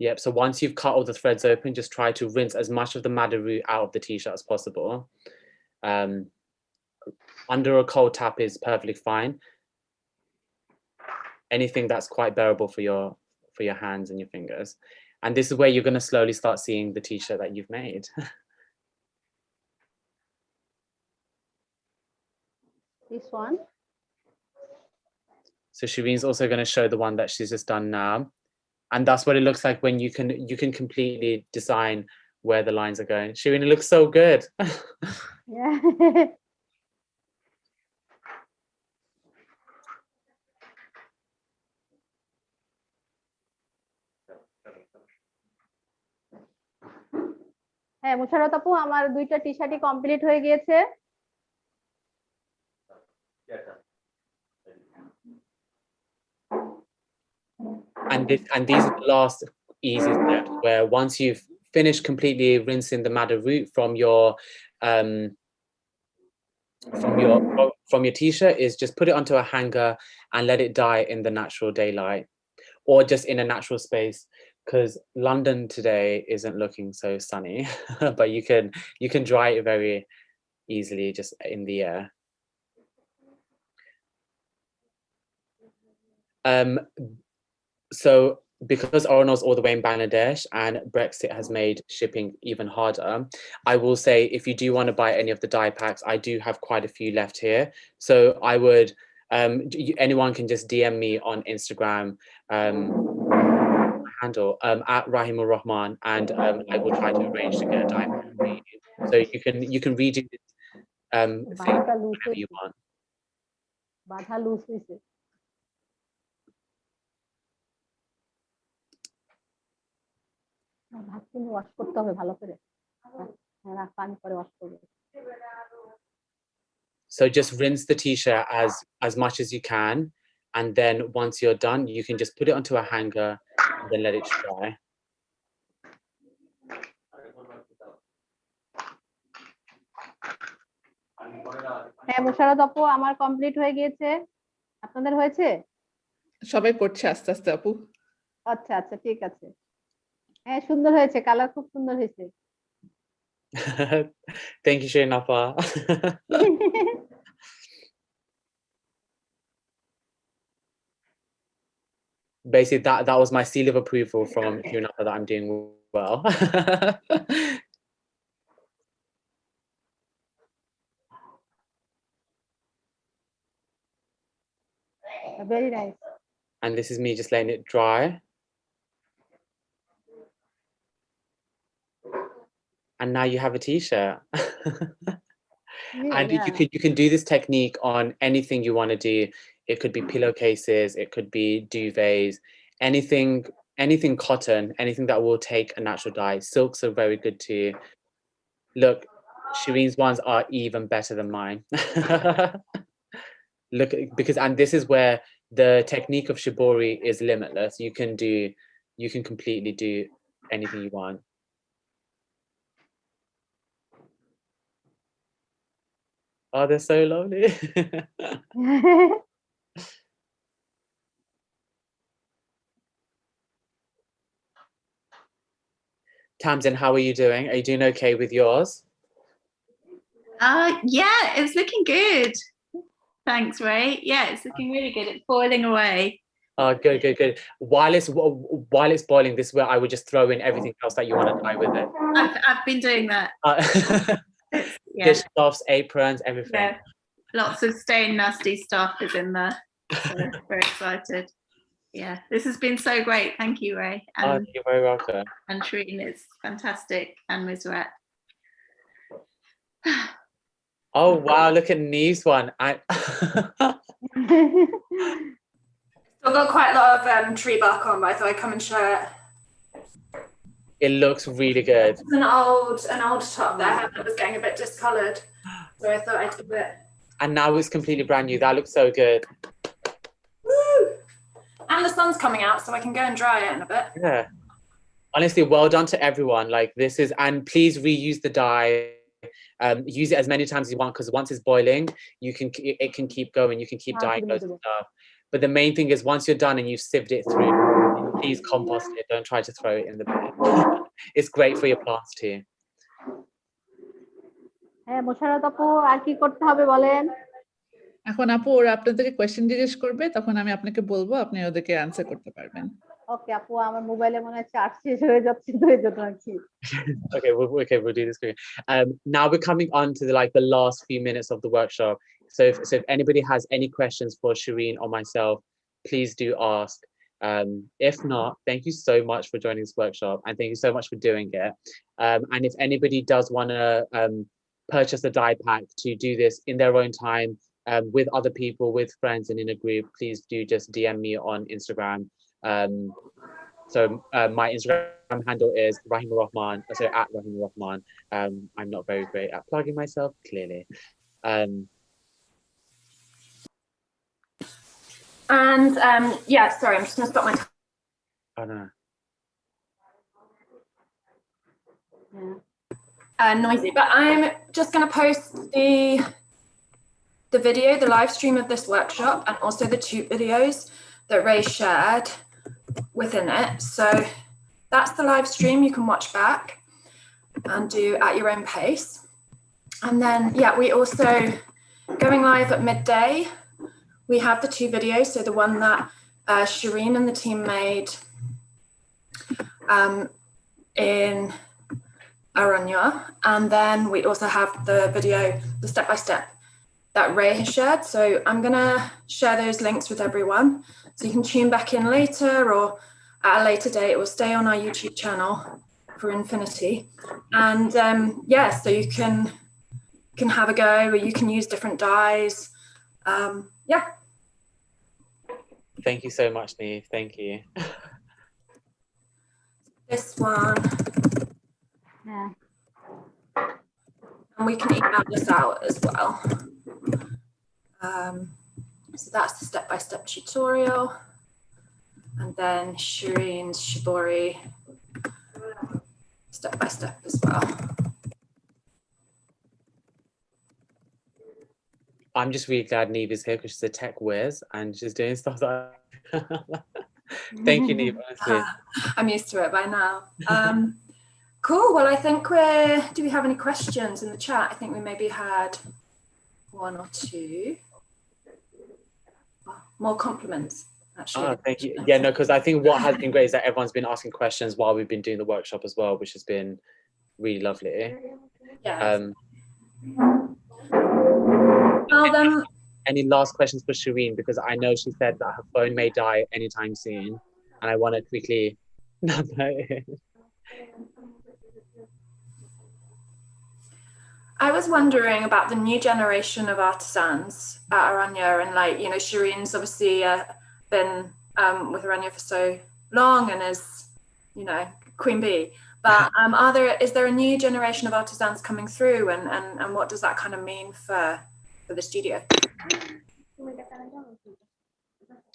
Yep, so once you've cut all the threads open, just try to rinse as much of the madder root out of the t-shirt as possible. Under a cold tap is perfectly fine. Anything that's quite bearable for your hands and your fingers. And this is where you're going to slowly start seeing the t-shirt that you've made. This one. So Shireen's also going to show the one that she's just done now. And that's what it looks like when you can completely design where the lines are going. Shireen, it looks so good. Yeah. হ্যাঁ মুশারত আপু আমার দুইটা টি-শার্টই complete হয়ে গিয়েছে And these are the last easy steps where once you've finished completely rinsing the madder root from your t-shirt, is just put it onto a hanger and let it dry in the natural daylight or just in a natural space, because London today isn't looking so sunny. But you can dry it very easily just in the air. So because Oranya is all the way in Bangladesh and Brexit has made shipping even harder, I will say if you do want to buy any of the dye packs, I do have quite a few left here. So I would, anyone can just DM me on Instagram handle at RAHEMUR RAHMAN, and I will try to arrange to get a dye pack for you. So you can redo this thing whenever you want. বাধা loose হইছে ভাত কিনে wash করতে হবে ভালো করে হ্যাঁ পানি করে ওয়াশ করব So just rinse the t-shirt as much as you can, and then once you're done, you can just put it onto a hanger and then let it dry. হ্যাঁ মুশারত আপু আমার কমপ্লিট হয়ে গিয়েছে আপনাদের হয়েছে সবাই করছে আস্তে আস্তে আপু আচ্ছা আচ্ছা ঠিক আছে হ্যাঁ সুন্দর হয়েছে, কালার খুব সুন্দর হয়েছে। Thank you, Shirin Appa. Basically, that was my seal of approval from Shirin Appa that I'm doing well. Very nice. And this is me just letting it dry. And now you have a t-shirt. And Yeah. you can do this technique on anything you want to do. It could be pillowcases, it could be duvets, anything cotton, anything that will take a natural dye. Silks are very good too. Look, Shireen's ones are even better than mine. Look, because and this is where the technique of shibori is limitless. You can completely do anything you want. Oh, they're so lovely. Tamsin, how are you doing? Are you doing okay with yours? Yeah, it's looking good. Thanks, Ray. Yeah, it's looking really good. It's boiling away. Oh, good. While it's boiling, this is where I would just throw in everything else that you want to dye with it. I've been doing that. Yeah. Dishcloths, aprons, everything. Yeah. Lots of stain nasty stuff is in there. So very excited. Yeah, this has been so great. Thank you, Ray. Oh, you're very welcome. And Shireen, it's fantastic. And Misrat. Oh wow, look at Neve's one. I've got quite a lot of tree bark on, but I thought I'd come and show it. It looks really good. It's an old top that I had that was getting a bit discoloured, so I thought I'd do it. And now it's completely brand new. That looks so good. Woo! And the sun's coming out, so I can go and dry it in a bit. Yeah. Honestly, well done to everyone. Like this is, and please reuse the dye. Use it as many times as you want, because once it's boiling, it can keep going. You can keep dyeing loads of stuff. But the main thing is once you're done and you've sieved it through, please compost it. Don't try to throw it in the bin. It's great for your plants too. হ্যাঁ মোশাররত আপু, আর কি করতে হবে বলেন? এখন আপু ওরা আপনাদেরকে কোশ্চেন জিজ্ঞেস করবে, তখন আমি আপনাকে বলবো, আপনি ওদেরকে অ্যানসার করতে পারবেন। ওকে আপু, আমার মোবাইলে মনে হয় চার্জ শেষ হয়ে যাচ্ছে, তো এই জন্য আর কি। Okay, we'll do this for you. Now we're coming on to the last few minutes of the workshop. So if anybody has any questions for Shireen or myself, please do ask. If not, thank you so much for joining this workshop, and thank you so much for doing it. And if anybody does want to purchase a dye pack to do this in their own time, with other people, with friends and in a group, please do just DM me on Instagram. So my Instagram handle is RAHEMUR RAHMAN, so at RAHEMUR RAHMAN. I'm not very great at plugging myself, clearly. Yeah, sorry, I'm just gonna stop my time. Oh no. Yeah. Noisy, but I'm just gonna post the video, the live stream of this workshop, and also the 2 videos that Ray shared within it. So that's the live stream you can watch back and do at your own pace. And then, yeah, we also, going live at midday, we have the 2 videos. So the one that Shireen and the team made in Aranya. And then we also have the video, the step-by-step that Ray has shared. So I'm gonna share those links with everyone. So you can tune back in later, or at a later date, it will stay on our YouTube channel for infinity. And yeah, so you can have a go, or you can use different dyes. Yeah. Thank you so much, Neve. Thank you. This one. Yeah. And we can email this out as well. So that's the step-by-step tutorial. And then Shireen's shibori step-by-step as well. I'm just really glad Neve is here because she's a tech whiz and she's doing stuff like Thank you, Neve, honestly. I'm used to it by now. Cool. Well, I think do we have any questions in the chat? I think we maybe had one or two. More compliments, actually. Oh, thank you. Yeah, no, because I think what has been great is that everyone's been asking questions while we've been doing the workshop as well, which has been really lovely. Yeah. Well, then, any last questions for Shireen? Because I know she said that her phone may die anytime soon, and I want to quickly. I was wondering about the new generation of artisans at Aranya, and like, you know, Shireen's obviously been with Oranya for so long and is, you know, Queen Bee. But is there a new generation of artisans coming through, and what does that kind of mean for the studio?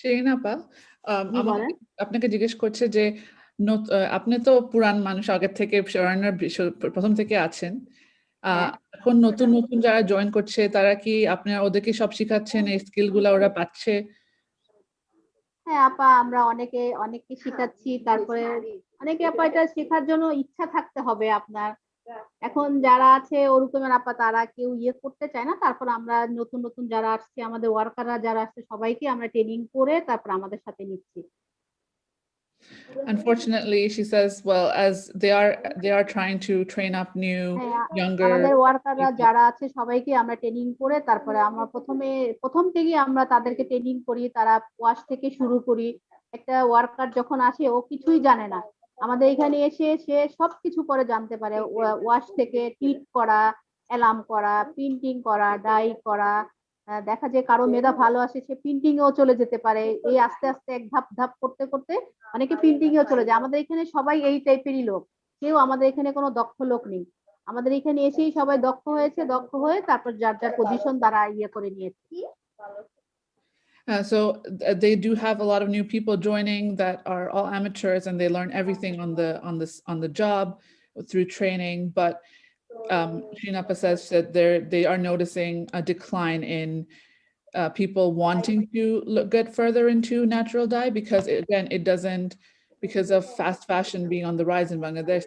Shirin আপা, আপনাকে জিজ্ঞেস করছে যে আপনি তো পুরান মানুষ, আগের থেকে অরণ্যের প্রথম থেকে আছেন, এখন নতুন নতুন যারা জয়েন করছে তারা কি আপনারা ওদেরকে সব শিখাচ্ছেন, এই স্কিলগুলো ওরা পাচ্ছে? হ্যাঁ আপা, আমরা অনেককে শিখাচ্ছি। তারপরে অনেকে আপা এটা শেখার জন্য ইচ্ছা থাকতে হবে আপনার। এখন যারা আছে ওরকমের আপা, তারা কেউ করতে চায় না। তারপর আমরা নতুন নতুন যারা আসছে, আমাদের ওয়ার্কাররা যারা আসছে, সবাইকে আমরা ট্রেনিং করে তারপর আমাদের সাথে নিচ্ছি। Unfortunately, she says, well, as they are trying to train up new younger আমাদের ওয়ার্কাররা যারা আছে সবাইকে আমরা ট্রেনিং করে তারপরে আমরা প্রথম থেকেই আমরা তাদেরকে ট্রেনিং করি। তারা ওয়াশ থেকে শুরু করি। একটা ওয়ার্কার যখন আসে ও কিছুই জানে না, আমাদের এখানে এসে সে সবকিছু পরে জানতে পারে। ওয়াশ থেকে টিট করা, অ্যালার্ম করা, প্রিন্টিং করা, ডাই করা। দেখা যায় কারো মেধা ভালো আসে, সে প্রিন্টিং এও চলে যেতে পারে। এই আস্তে আস্তে এক ধাপ ধাপ করতে করতে অনেকে প্রিন্টিং এও চলে যায়। আমাদের এখানে সবাই এই টাইপেরই লোক, কেউ আমাদের এখানে কোনো দক্ষ লোক নেই। আমাদের এখানে এসেই সবাই দক্ষ হয়ে তারপর যার যার পজিশন তারা করে নিয়েছে। So they do have a lot of new people joining that are all amateurs, and they learn everything on the job through training. But Srinapa says that they are noticing a decline in people wanting to get further into natural dye, because again, because of fast fashion being on the rise in Bangladesh.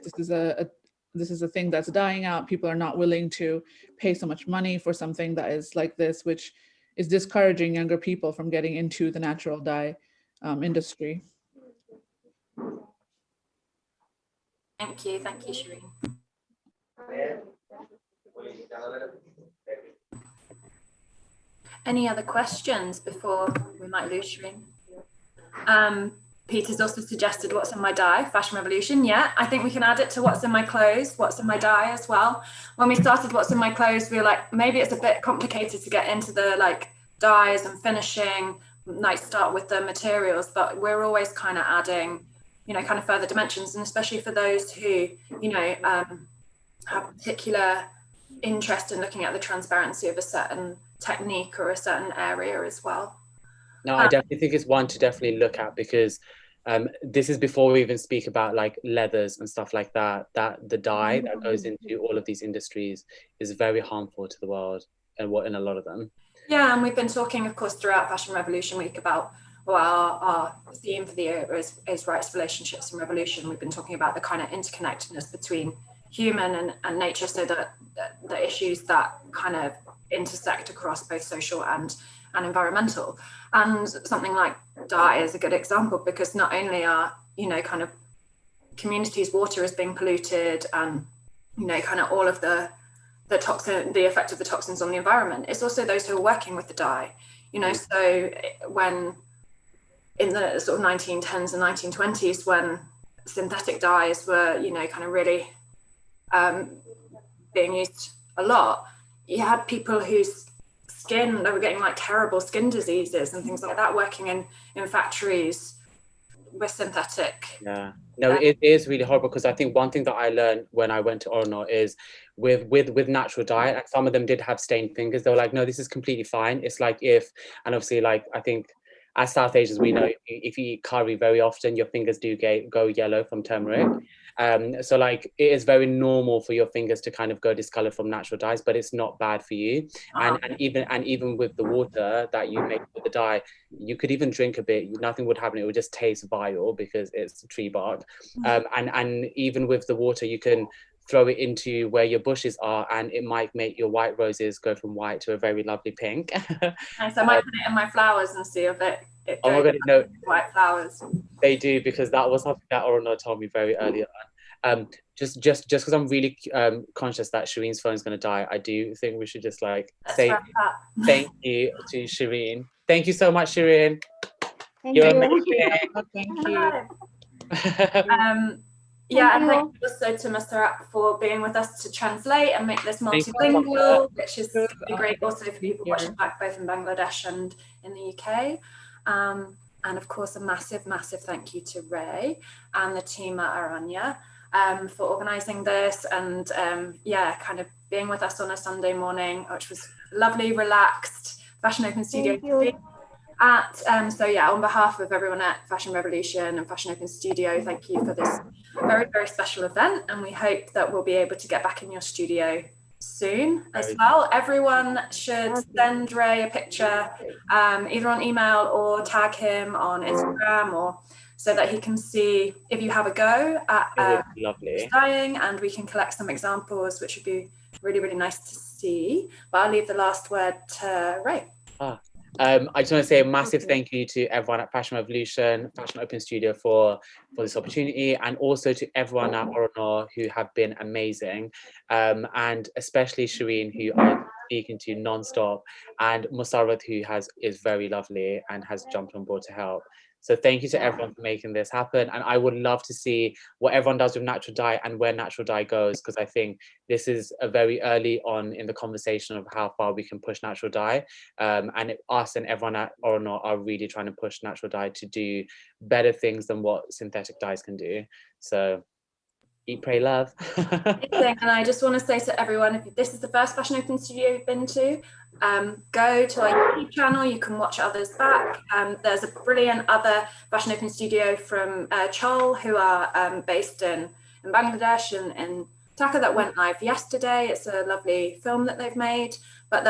This is a thing that's dying out. People are not willing to pay so much money for something that is like this, which is discouraging younger people from getting into the natural dye industry. Thank you, Shireen. Any other questions before we might lose Shireen? Peter's also suggested what's in my dye, Fashion Revolution. Yeah, I think we can add it to what's in my clothes, what's in my dye as well. When we started what's in my clothes, we were like, maybe it's a bit complicated to get into the like dyes and finishing, like start with the materials, but we're always kind of adding, you know, kind of further dimensions, and especially for those who, you know, have particular interest in looking at the transparency of a certain technique or a certain area as well. No, I definitely think it's one to definitely look at, because this is before we even speak about like leathers and stuff like that, that the dye that goes into all of these industries is very harmful to the world, and what in a lot of them. Yeah, and we've been talking, of course, throughout Fashion Revolution Week about, well, our theme for the year is rights, relationships, and revolution. We've been talking about the kind of interconnectedness between human and nature, so that the issues that kind of intersect across both social and environmental. And something like dye is a good example, because not only are, you know, kind of communities' water is being polluted, and, you know, kind of all of the effect of the toxins on the environment, it's also those who are working with the dye, you know. So when in the sort of 1910s and 1920s, when synthetic dyes were, you know, kind of really being used a lot, you had people whose skin, they were getting like terrible skin diseases and things like that, working in factories with synthetic. Yeah, no, it is really horrible, because I think one thing that I learned when I went to Oranya is with natural dye, like some of them did have stained fingers. They were like, no, this is completely fine. It's like and obviously, like, I think as South Asians, we know if you eat curry very often, your fingers do go yellow from turmeric. So like it is very normal for your fingers to kind of go discolored from natural dyes, but it's not bad for you. And even with the water that you make with the dye, you could even drink a bit, nothing would happen. It would just taste vile because it's tree bark. And even with the water, you can throw it into where your bushes are, and it might make your white roses go from white to a very lovely pink. Nice. I might put it in my flowers and see if it oh my god, no, white flowers. They do, because that was something that Oranya told me very early on. Just because I'm really conscious that Shireen's phone is going to die, I do think we should just like say thank you to Shireen. Thank you so much, Shireen. You're amazing. Thank you. Yeah, and thank you also to Mr. App for being with us to translate and make this multilingual, which is really great also for people watching back both in Bangladesh and in the UK. And of course, a massive, massive thank you to Ray and the team at Oranya for organising this and yeah, kind of being with us on a Sunday morning, which was lovely, relaxed, Fashion Open Studio to be at. So yeah, on behalf of everyone at Fashion Revolution and Fashion Open Studio, thank you for this very, very special event, and we hope that we'll be able to get back in your studio soon as well. Everyone should send Ray a picture either on email or tag him on Instagram, or so that he can see if you have a go at dyeing, and we can collect some examples, which would be really, really nice to see. But I'll leave the last word to Ray. I just want to say a massive thank you to everyone at Fashion Revolution, Fashion Open Studio for this opportunity, and also to everyone at Oranya who have been amazing, and especially Shireen, who I'm speaking to non-stop, and Musarrat, who is very lovely and has jumped on board to help. So thank you to everyone for making this happen. And I would love to see what everyone does with natural dye and where natural dye goes, because I think this is a very early on in the conversation of how far we can push natural dye. And us and everyone at Oranya are really trying to push natural dye to do better things than what synthetic dyes can do. So eat, pray, love. And I just want to say to everyone, if this is the first Fashion Open Studio you've been to, go to our YouTube channel, you can watch others back. There's a brilliant other Fashion Open Studio from Chol, who are based in Bangladesh and in Dhaka, that went live yesterday. It's a lovely film that they've made. But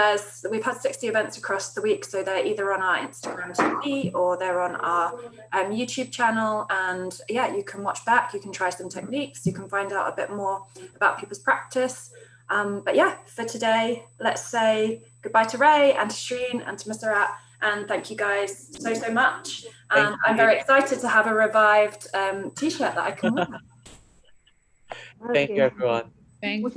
we've had 60 events across the week, so they're either on our Instagram TV or they're on our YouTube channel. And yeah, you can watch back, you can try some techniques, you can find out a bit more about people's practice. But yeah, for today, let's say goodbye to Ray and to Shireen and to Mr. At, and thank you guys so, so much. And I'm very excited to have a revived t-shirt that I can wear. Thank you, everyone. Thanks.